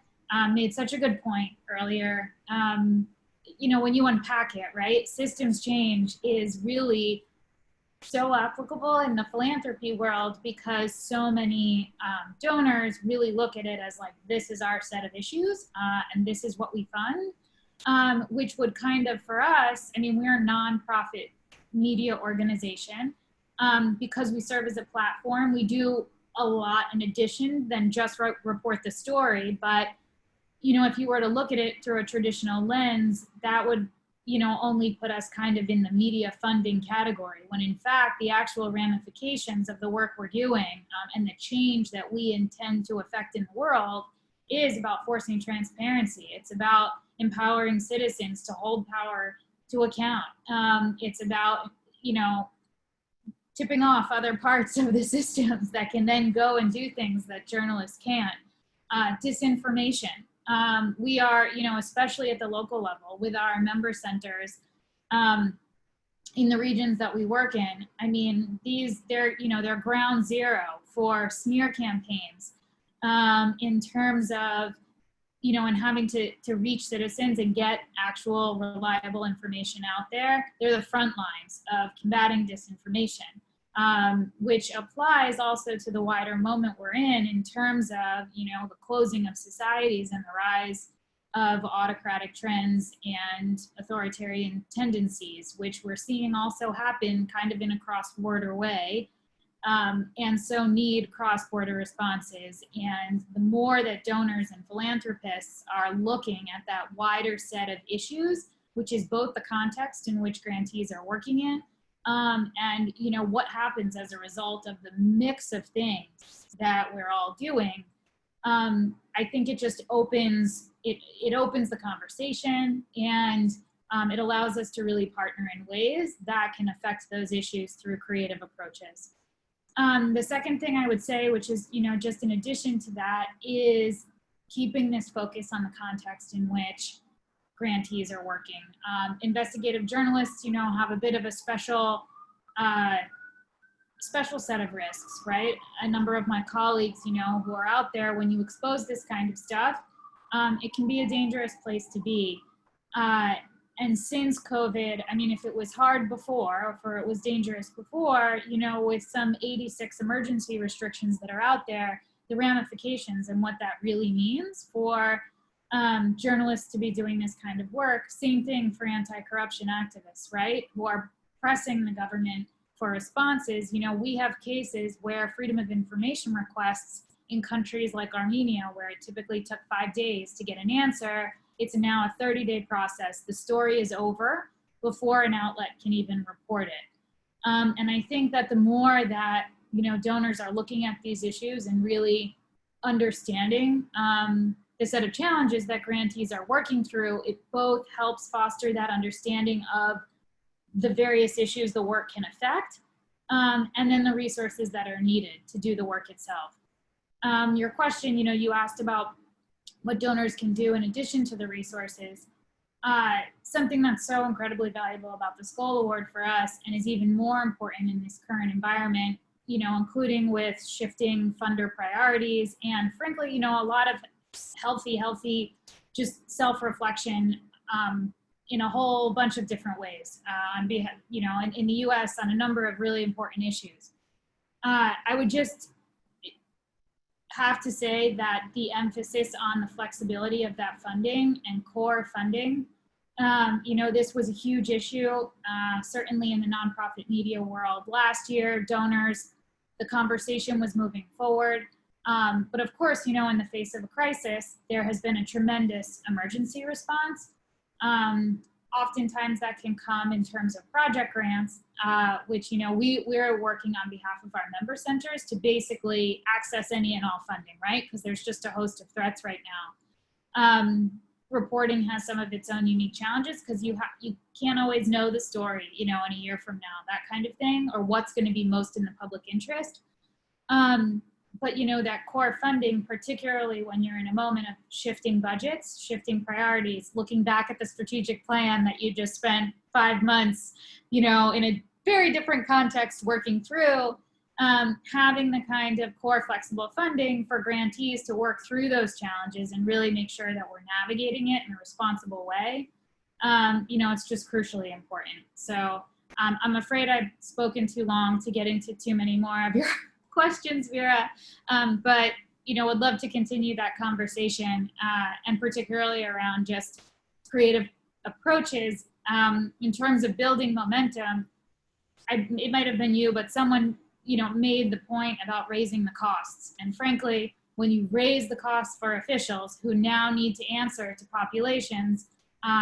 made such a good point earlier. When you unpack it, right, systems change is really so applicable in the philanthropy world, because so many donors really look at it as like, this is our set of issues and this is what we fund, which would kind of, for us, we're a nonprofit media organization. Because we serve as a platform, we do a lot in addition than just report the story. But, if you were to look at it through a traditional lens, that would, only put us kind of in the media funding category, when in fact, the actual ramifications of the work we're doing and the change that we intend to affect in the world is about forcing transparency. It's about empowering citizens to hold power to account. It's about, tipping off other parts of the systems that can then go and do things that journalists can't. Disinformation. We are, especially at the local level with our member centers in the regions that we work in, they're ground zero for smear campaigns in terms of, and having to reach citizens and get actual reliable information out there. They're the front lines of combating disinformation, which applies also to the wider moment we're in terms of, the closing of societies and the rise of autocratic trends and authoritarian tendencies, which we're seeing also happen kind of in a cross-border way. and so need cross-border responses. And the more that donors and philanthropists are looking at that wider set of issues, which is both the context in which grantees are working in, and what happens as a result of the mix of things that we're all doing, I think it just opens it opens the conversation, and it allows us to really partner in ways that can affect those issues through creative approaches. The second thing I would say, which is just in addition to that, is keeping this focus on the context in which grantees are working. Investigative journalists, have a bit of a special set of risks, right? A number of my colleagues, who are out there, when you expose this kind of stuff, it can be a dangerous place to be. And since COVID, I mean, if it was hard before, or if it was dangerous before, with some 86 emergency restrictions that are out there, the ramifications and what that really means for journalists to be doing this kind of work. Same thing for anti-corruption activists, right? Who are pressing the government for responses. We have cases where freedom of information requests in countries like Armenia, where it typically took 5 days to get an answer, it's now a 30-day process. The story is over before an outlet can even report it. And I think that the more that donors are looking at these issues and really understanding the set of challenges that grantees are working through, it both helps foster that understanding of the various issues the work can affect, and then the resources that are needed to do the work itself. Your question, you asked about what donors can do in addition to the resources. Something that's so incredibly valuable about the Skoll Award for us, and is even more important in this current environment, including with shifting funder priorities, and frankly, a lot of healthy, just self-reflection in a whole bunch of different ways, on behalf, in the US on a number of really important issues. I would just have to say that the emphasis on the flexibility of that funding and core funding, this was a huge issue, certainly in the nonprofit media world last year. Donors, the conversation was moving forward. But of course, in the face of a crisis, there has been a tremendous emergency response. Oftentimes that can come in terms of project grants, which, we're working on behalf of our member centers to basically access any and all funding, right? Because there's just a host of threats right now. Reporting has some of its own unique challenges, because you can't always know the story, in a year from now, that kind of thing, or what's going to be most in the public interest. But that core funding, particularly when you're in a moment of shifting budgets, shifting priorities, looking back at the strategic plan that you just spent 5 months, in a very different context working through, having the kind of core flexible funding for grantees to work through those challenges and really make sure that we're navigating it in a responsible way, it's just crucially important. So I'm afraid I've spoken too long to get into too many more of your questions, Vera, but would love to continue that conversation, and particularly around just creative approaches in terms of building momentum. It might have been you, but someone made the point about raising the costs, and frankly, when you raise the costs for officials who now need to answer to populations,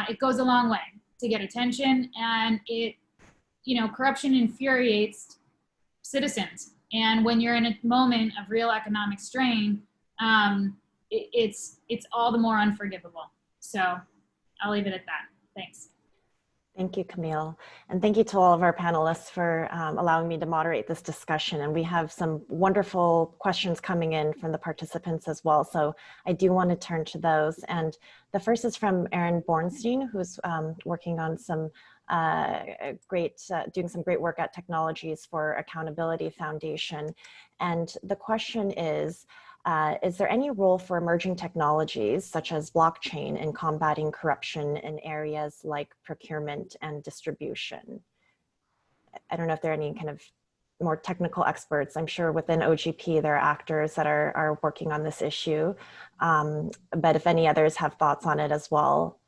it goes a long way to get attention, and it corruption infuriates citizens. And when you're in a moment of real economic strain, it's all the more unforgivable. So I'll leave it at that. Thanks.
Thank you, Camille. And thank you to all of our panelists for allowing me to moderate this discussion. And we have some wonderful questions coming in from the participants as well. So I do want to turn to those. And the first is from Erin Bornstein, who's working on some doing some great work at Technologies for Accountability Foundation. And the question is there any role for emerging technologies such as blockchain in combating corruption in areas like procurement and distribution? I don't know if there are any kind of more technical experts. I'm sure within OGP there are actors that are working on this issue, but if any others have thoughts on it as well.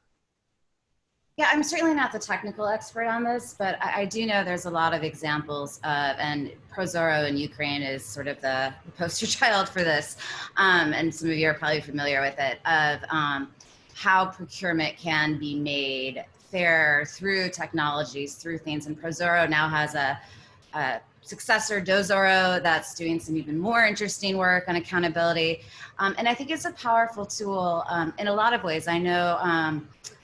Yeah, I'm certainly not the technical expert on this, but I do know there's a lot of examples of, and Prozoro in Ukraine is sort of the poster child for this, and some of you are probably familiar with it, of how procurement can be made fair through technologies, through things. And Prozoro now has a successor, Dozoro, that's doing some even more interesting work on accountability. And I think it's a powerful tool in a lot of ways. I know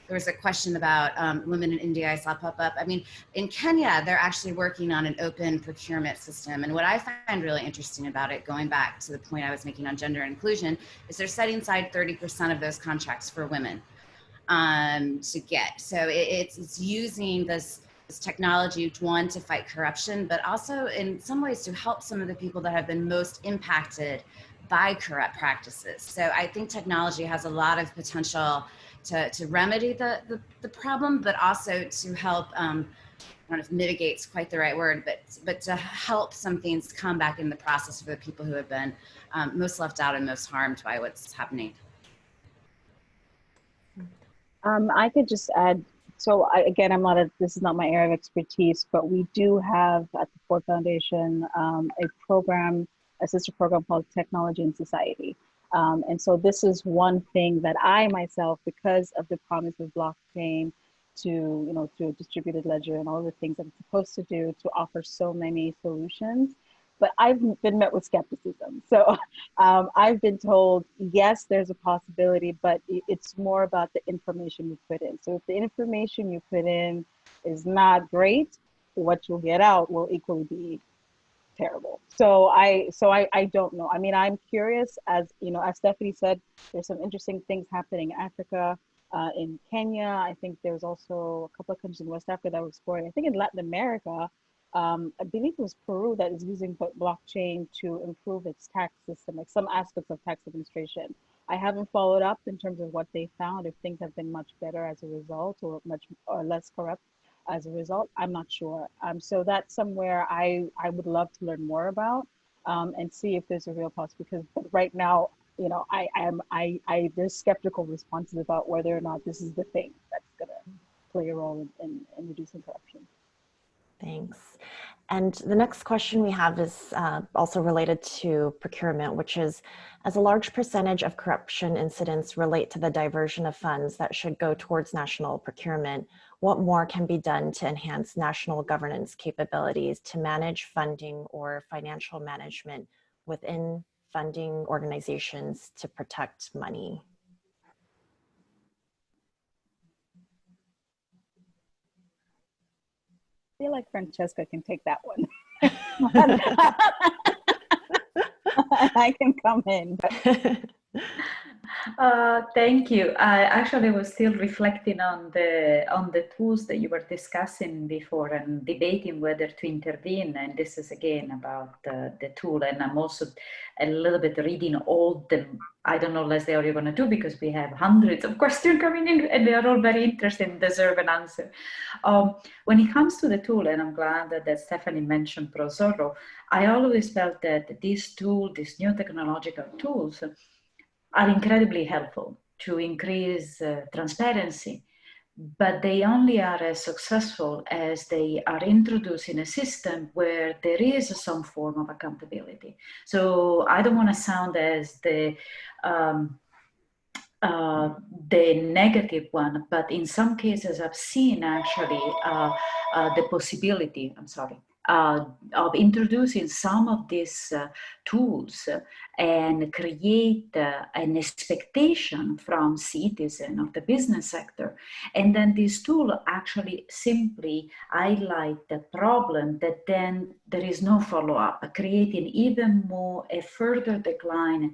there was a question about women in India I saw pop up. I mean, in Kenya, they're actually working on an open procurement system. And what I find really interesting about it, going back to the point I was making on gender inclusion, is they're setting aside 30% of those contracts for women to get. So it's using this technology, one, to fight corruption, but also in some ways to help some of the people that have been most impacted by corrupt practices. So I think technology has a lot of potential to remedy the problem, but also to help, I don't know if mitigate's quite the right word, but to help some things come back in the process for the people who have been most left out and most harmed by what's happening.
I could just add, so again, this is not my area of expertise, but we do have at the Ford Foundation a sister program called Technology and Society. And so this is one thing that I myself, because of the promise of blockchain to a distributed ledger and all the things that it's supposed to do to offer so many solutions, but I've been met with skepticism. So I've been told, yes, there's a possibility, but it's more about the information you put in. So if the information you put in is not great, what you'll get out will equally be terrible. So I don't know. I mean, I'm curious, as Stephanie said, there's some interesting things happening in Africa, in Kenya. I think there's also a couple of countries in West Africa that we're exploring. I think in Latin America, I believe it was Peru that is using blockchain to improve its tax system, like some aspects of tax administration. I haven't followed up in terms of what they found, if things have been much better as a result or much or less corrupt as a result. I'm not sure. So that's somewhere I would love to learn more about and see if there's a real possibility. Because right now, there's skeptical responses about whether or not this is the thing that's going to play a role in reducing corruption.
Thanks. And the next question we have is also related to procurement, which is, as a large percentage of corruption incidents relate to the diversion of funds that should go towards national procurement, what more can be done to enhance national governance capabilities to manage funding or financial management within funding organizations to protect money?
I feel like Francesca can take that one. I can come in.
Thank you. I actually was still reflecting on the tools that you were discussing before and debating whether to intervene. And this is again about the tool. And I'm also a little bit reading all the, I don't know, Leslie, how you're going to do, because we have hundreds of questions coming in and they are all very interesting and deserve an answer. When it comes to the tool, and I'm glad that Stephanie mentioned Prozoro, I always felt that this tool, these new technological tools, are incredibly helpful to increase transparency, but they only are as successful as they are introduced in a system where there is some form of accountability. So I don't want to sound as the negative one, but in some cases I've seen actually the possibility, of introducing some of these tools and create an expectation from citizens of the business sector. And then this tool actually simply highlight the problem that then there is no follow-up, creating even more a further decline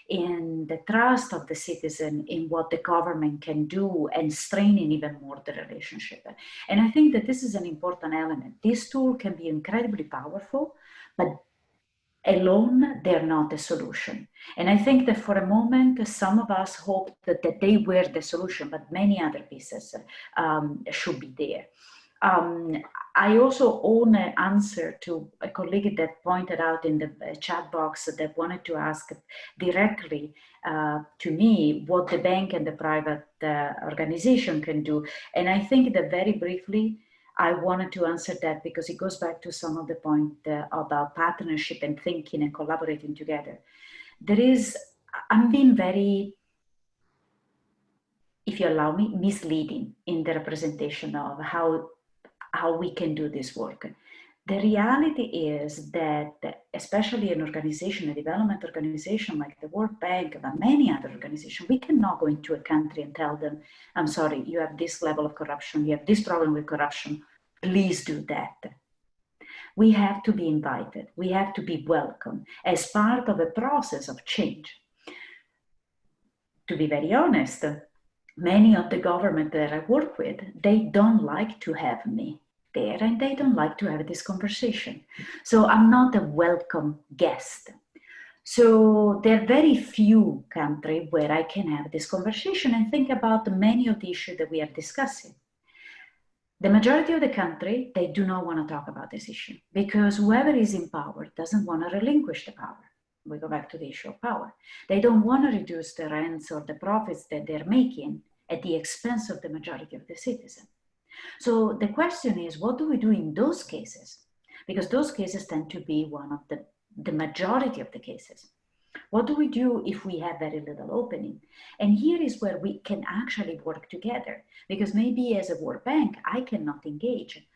in the trust of the citizen in what the government can do and straining even more the relationship. And I think that this is an important element. This tool can be incredibly powerful, but alone, they're not a solution. And I think that for a moment, some of us hoped that they were the solution, but many other pieces should be there. I also own an answer to a colleague that pointed out in the chat box that wanted to ask directly to me what the bank and the private organization can do. And I think that very briefly, I wanted to answer that because it goes back to some of the point about partnership and thinking and collaborating together. I'm being very, if you allow me, misleading in the representation of how we can do this work. The reality is that, especially an organization, a development organization like the World Bank, but many other organizations, we cannot go into a country and tell them, I'm sorry, you have this level of corruption, you have this problem with corruption, please do that. We have to be invited, we have to be welcome as part of a process of change. To be very honest, many of the government that I work with, they don't like to have me there and they don't like to have this conversation. So I'm not a welcome guest. So there are very few countries where I can have this conversation and think about many of the issues that we are discussing. The majority of the country, they do not want to talk about this issue because whoever is in power doesn't want to relinquish the power. We go back to the issue of power. They don't want to reduce the rents or the profits that they're making at the expense of the majority of the citizens. So the question is, what do we do in those cases? Because those cases tend to be one of the majority of the cases. What do we do if we have very little opening? And here is where we can actually work together, because maybe as a World Bank, I cannot engage,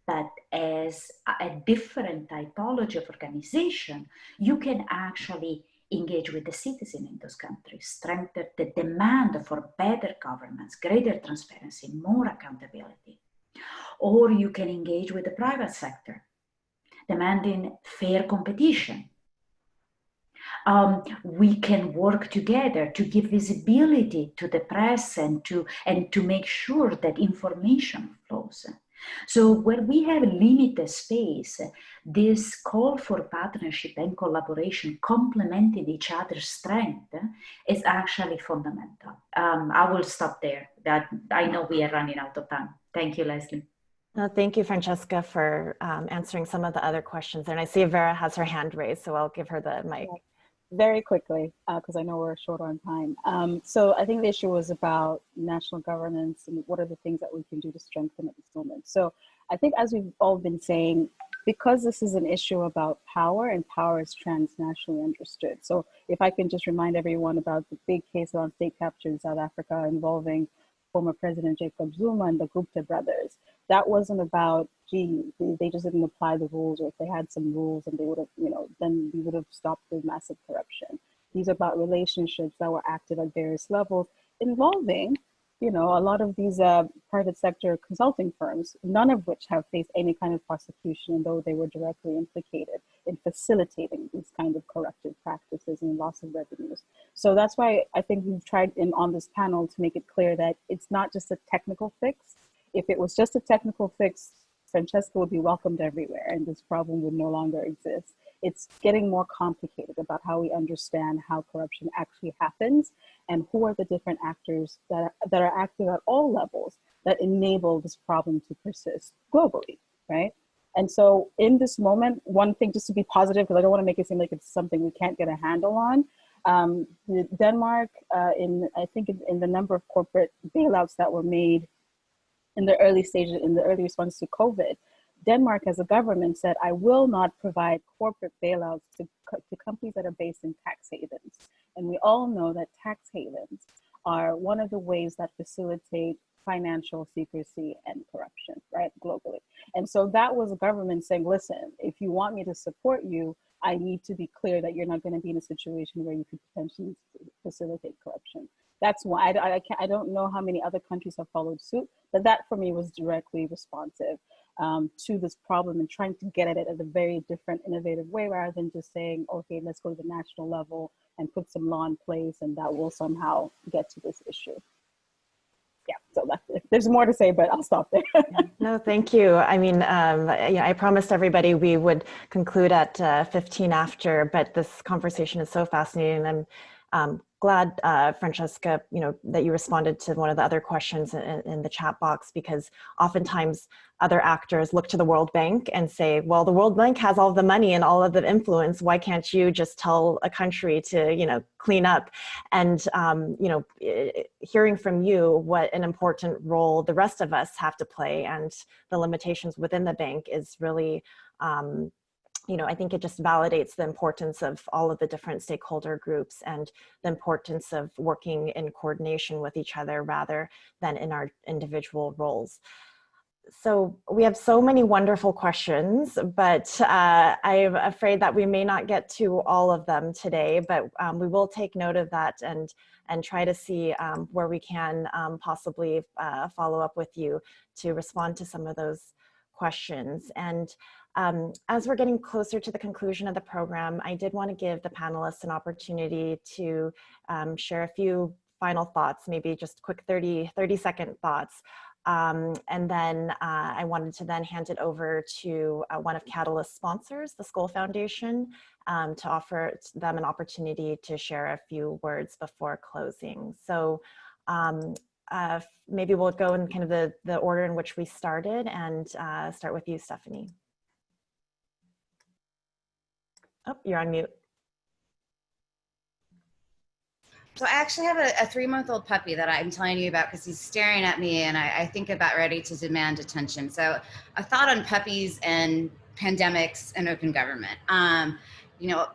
but as a different typology of organization, you can actually engage with the citizen in those countries, strengthen the demand for better governance, greater transparency, more accountability. Or you can engage with the private sector, demanding fair competition. We can work together to give visibility to the press and to make sure that information flows. So where we have limited space, this call for partnership and collaboration complementing each other's strength is actually fundamental. I will stop there. I know we are running out of time. Thank you, Leslie.
Thank you, Francesca, for answering some of the other questions. And I see Vera has her hand raised, so I'll give her the mic.
Yeah. Very quickly, because I know we're short on time. So I think the issue was about national governance and what are the things that we can do to strengthen at this moment. So I think, as we've all been saying, because this is an issue about power and power is transnationally understood. So if I can just remind everyone about the big case on state capture in South Africa involving former President Jacob Zuma and the Gupta brothers. That wasn't about, gee, they just didn't apply the rules, or if they had some rules and they would have, then we would have stopped the massive corruption. These are about relationships that were active at various levels involving, a lot of these private sector consulting firms, none of which have faced any kind of prosecution, though they were directly implicated in facilitating these kind of corruptive practices and loss of revenues. So that's why I think we've tried on this panel to make it clear that it's not just a technical fix. If it was just a technical fix, Francesca would be welcomed everywhere and this problem would no longer exist. It's getting more complicated about how we understand how corruption actually happens and who are the different actors that are active at all levels that enable this problem to persist globally, right? And so in this moment, one thing, just to be positive, because I don't want to make it seem like it's something we can't get a handle on, Denmark, I think in the number of corporate bailouts that were made in the early stages, in the early response to COVID, Denmark as a government said, I will not provide corporate bailouts to companies that are based in tax havens. And we all know that tax havens are one of the ways that facilitate financial secrecy and corruption, right, globally. And so that was a government saying, listen, if you want me to support you, I need to be clear that you're not going to be in a situation where you could potentially facilitate corruption. That's why I don't know how many other countries have followed suit, but that for me was directly responsive to this problem and trying to get at it in a very different, innovative way, rather than just saying, okay, let's go to the national level and put some law in place and that will somehow get to this issue. Yeah, so there's more to say, but I'll stop there.
No, thank you. I mean, I promised everybody we would conclude at 15 after, but this conversation is so fascinating. I'm glad, Francesca, that you responded to one of the other questions in the chat box, because oftentimes other actors look to the World Bank and say, well, the World Bank has all the money and all of the influence. Why can't you just tell a country to, clean up? And, hearing from you what an important role the rest of us have to play and the limitations within the bank is really, I think it just validates the importance of all of the different stakeholder groups and the importance of working in coordination with each other rather than in our individual roles. So we have so many wonderful questions, but I'm afraid that we may not get to all of them today, but we will take note of that and try to see where we can possibly follow up with you to respond to some of those questions. And as we're getting closer to the conclusion of the program, I did want to give the panelists an opportunity to share a few final thoughts, maybe just quick 30-second thoughts. And then I wanted to then hand it over to one of Catalyst's sponsors, the Skoll Foundation, to offer them an opportunity to share a few words before closing. So maybe we'll go in kind of the order in which we started, and start with you, Stephanie. Oh, you're on mute.
So I actually have a 3-month-old puppy that I'm telling you about because he's staring at me, and I think about ready to demand attention. So a thought on puppies and pandemics and open government.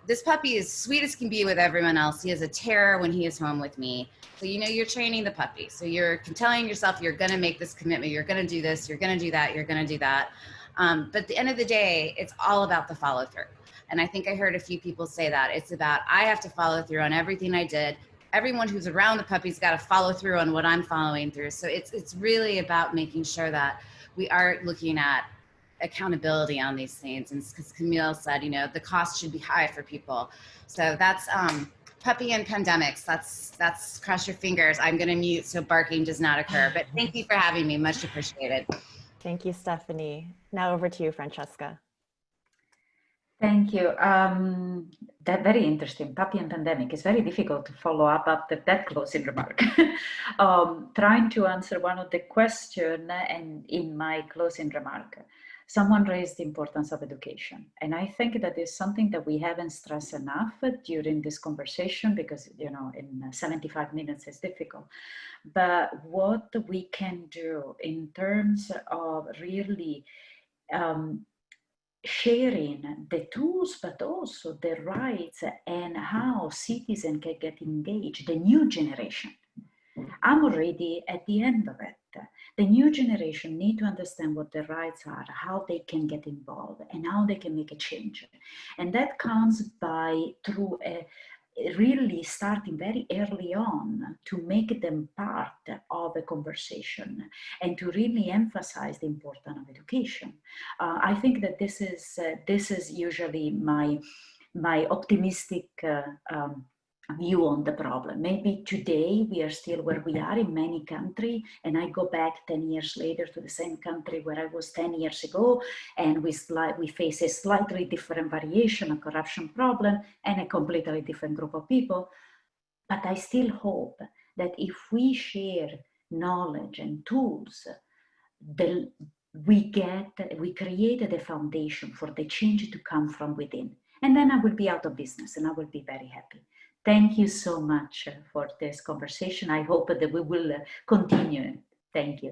This puppy is sweet as can be with everyone else. He is a terror when he is home with me. So you're training the puppy. So you're telling yourself you're going to make this commitment. You're going to do this. You're going to do that. You're going to do that. But at the end of the day, it's all about the follow through. And I think I heard a few people say that. It's about, I have to follow through on everything I did. Everyone who's around the puppy's got to follow through on what I'm following through. So it's really about making sure that we are looking at accountability on these things. And because Camille said, the cost should be high for people. So that's puppy and pandemics. That's cross your fingers. I'm going to mute so barking does not occur. But thank you for having me. Much appreciated.
Thank you, Stephanie. Now over to you, Francesca.
Thank you. That very interesting. Puppy and pandemic is very difficult to follow up after that closing remark. Trying to answer one of the questions, and in my closing remark, someone raised the importance of education. And I think that is something that we haven't stressed enough during this conversation, because, in 75 minutes is difficult. But what we can do in terms of really sharing the tools, but also the rights and how citizens can get engaged, the new generation. I'm already at the end of it. The new generation need to understand what their rights are, how they can get involved, and how they can make a change. And that comes through really starting very early on to make them part of a conversation and to really emphasize the importance of education. I think that this is usually my optimistic view on the problem. Maybe today we are still where we are in many countries, and I go back 10 years later to the same country where I was 10 years ago, and we face a slightly different variation of corruption problem and a completely different group of people. But I still hope that if we share knowledge and tools, we create the foundation for the change to come from within. And then I will be out of business and I will be very happy. Thank you so much for this conversation. I hope that we will continue. Thank you.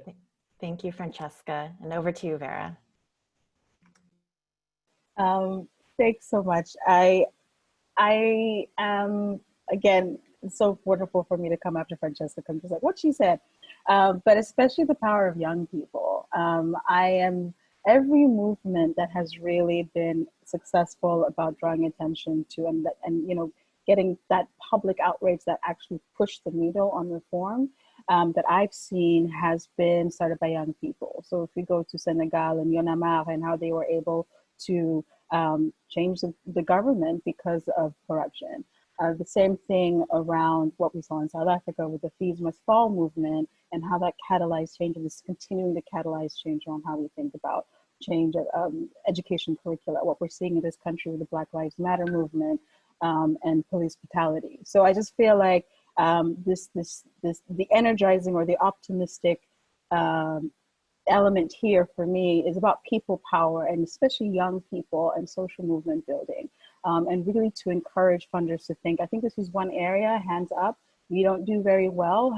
Thank you, Francesca. And over to you, Vera.
Thanks so much. I am, again, it's so wonderful for me to come after Francesca because I'm just like what she said, but especially the power of young people. Every movement that has really been successful about drawing attention to and getting that public outrage that actually pushed the needle on reform that I've seen has been started by young people. So if we go to Senegal and Y'en a marre and how they were able to change the government because of corruption. The same thing around what we saw in South Africa with the Fees Must Fall movement and how that catalyzed change and is continuing to catalyze change on how we think about change of education curricula, what we're seeing in this country with the Black Lives Matter movement and police brutality. So I just feel like The energizing or the optimistic element here for me is about people power, and especially young people and social movement building, and really to encourage funders to think. I think this is one area, hands up, we don't do very well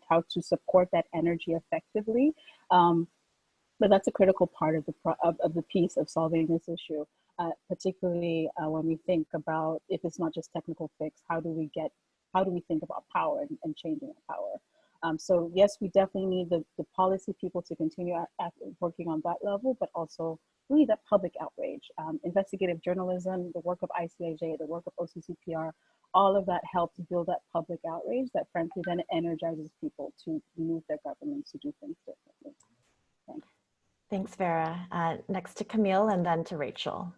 how to support that energy effectively. But that's a critical part of the piece of solving this issue, particularly when we think about, if it's not just technical fix, how do we think about power and changing that power? So yes, we definitely need the policy people to continue working on that level, but also really that public outrage, investigative journalism, the work of ICIJ, the work of OCCPR, all of that helps build that public outrage that frankly then energizes people to move their governments to do things differently. Thanks.
Thanks, Vera. Next to Camille and then to Rachel.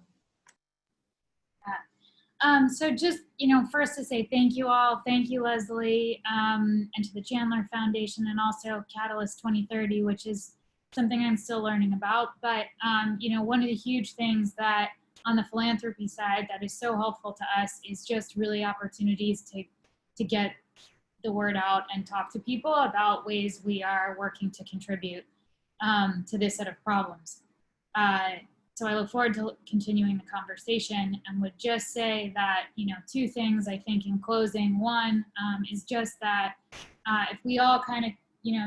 So just, first to say thank you all. Thank you, Leslie, and to the Chandler Foundation, and also Catalyst 2030, which is something I'm still learning about. But, one of the huge things that on the philanthropy side that is so helpful to us is just really opportunities to get the word out and talk to people about ways we are working to contribute to this set of problems. So I look forward to continuing the conversation, and would just say that, two things I think in closing. One is just that if we all kind of,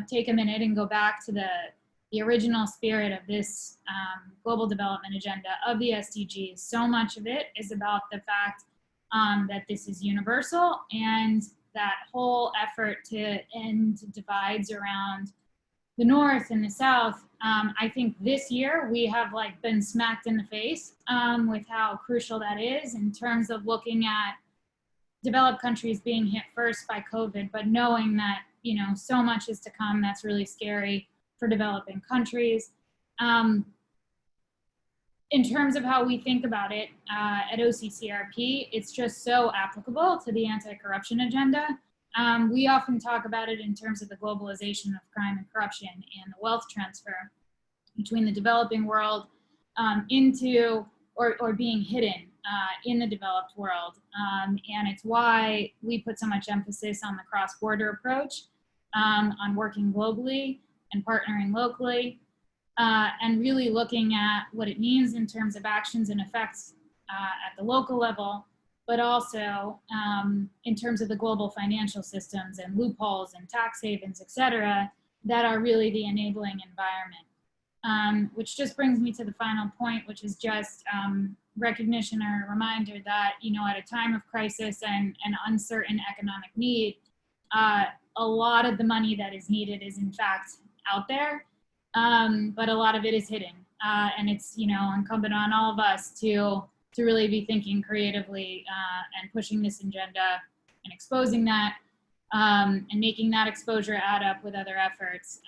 take a minute and go back to the original spirit of this global development agenda of the SDGs, so much of it is about the fact that this is universal, and that whole effort to end divides around the North and the South. I think this year we have been smacked in the face with how crucial that is in terms of looking at developed countries being hit first by COVID, but knowing that, so much is to come that's really scary for developing countries. In terms of how we think about it at OCCRP, it's just so applicable to the anti-corruption agenda. We often talk about it in terms of the globalization of crime and corruption and the wealth transfer between the developing world into or being hidden in the developed world. And it's why we put so much emphasis on the cross-border approach, on working globally and partnering locally, and really looking at what it means in terms of actions and effects at the local level, but also in terms of the global financial systems and loopholes and tax havens, et cetera, that are really the enabling environment. Which just brings me to the final point, which is just recognition or a reminder that, at a time of crisis and uncertain economic need, a lot of the money that is needed is in fact out there, but a lot of it is hidden. And it's, incumbent on all of us to really be thinking creatively and pushing this agenda and exposing that and making that exposure add up with other efforts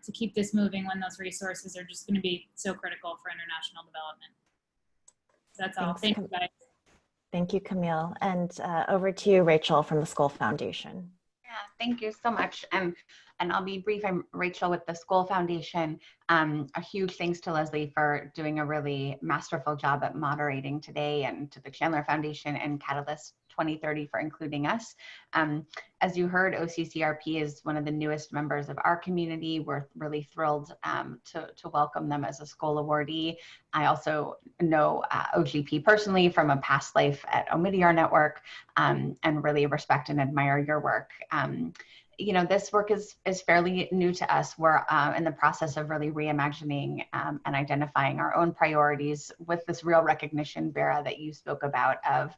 to keep this moving when those resources are just going to be so critical for international development. So that's all. Thank you, guys.
Thank you, Camille. And over to you, Rachel, from the Skoll Foundation.
Yeah, thank you so much. And I'll be brief. I'm Rachel with the Skoll Foundation. A huge thanks to Leslie for doing a really masterful job at moderating today, and to the Chandler Foundation and Catalyst 2030 for including us. As you heard, OCCRP is one of the newest members of our community. We're really thrilled to welcome them as a Skoll awardee. I also know OGP personally from a past life at Omidyar Network, and really respect and admire your work. This work is fairly new to us. We're in the process of really reimagining and identifying our own priorities with this real recognition, Vera, that you spoke about of,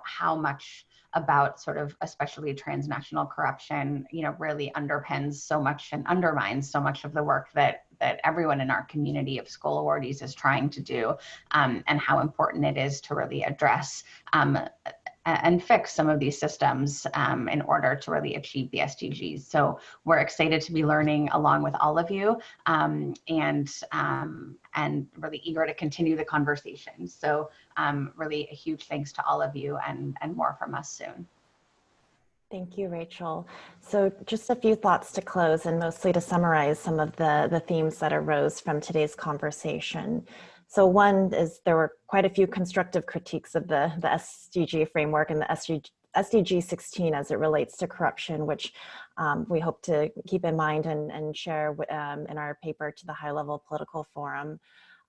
how much about sort of especially transnational corruption, really underpins so much and undermines so much of the work that everyone in our community of Skoll awardees is trying to do, and how important it is to really address and fix some of these systems in order to really achieve the SDGs. So we're excited to be learning along with all of you, and really eager to continue the conversation. So really a huge thanks to all of you, and more from us soon.
Thank you, Rachel. So just a few thoughts to close, and mostly to summarize some of the themes that arose from today's conversation. So one is there were quite a few constructive critiques of the SDG framework and the SDG 16 as it relates to corruption, which we hope to keep in mind and share in our paper to the high-level political forum.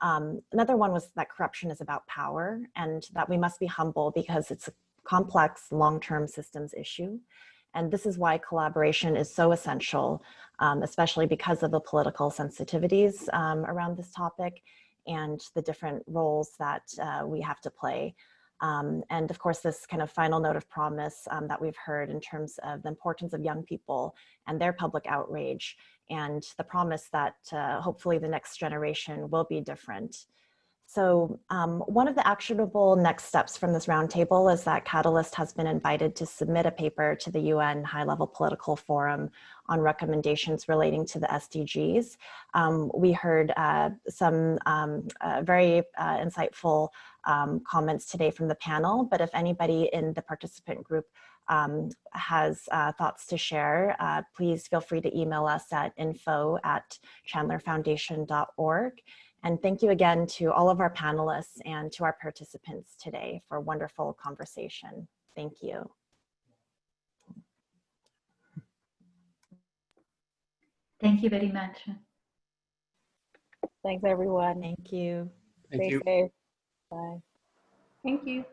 Another one was that corruption is about power and that we must be humble because it's a complex long-term systems issue. And this is why collaboration is so essential, especially because of the political sensitivities around this topic and the different roles that we have to play. And of course, this kind of final note of promise that we've heard in terms of the importance of young people and their public outrage, and the promise that hopefully the next generation will be different. So one of the actionable next steps from this roundtable is that Catalyst has been invited to submit a paper to the UN High-Level Political Forum on recommendations relating to the SDGs. We heard some very insightful comments today from the panel, but if anybody in the participant group has thoughts to share, please feel free to email us at info@chandlerfoundation.org. And thank you again to all of our panelists and to our participants today for a wonderful conversation. Thank you.
Thank you very much.
Thanks, everyone.
Thank you.
Thank
Stay
you.
safe. Bye.
Thank you.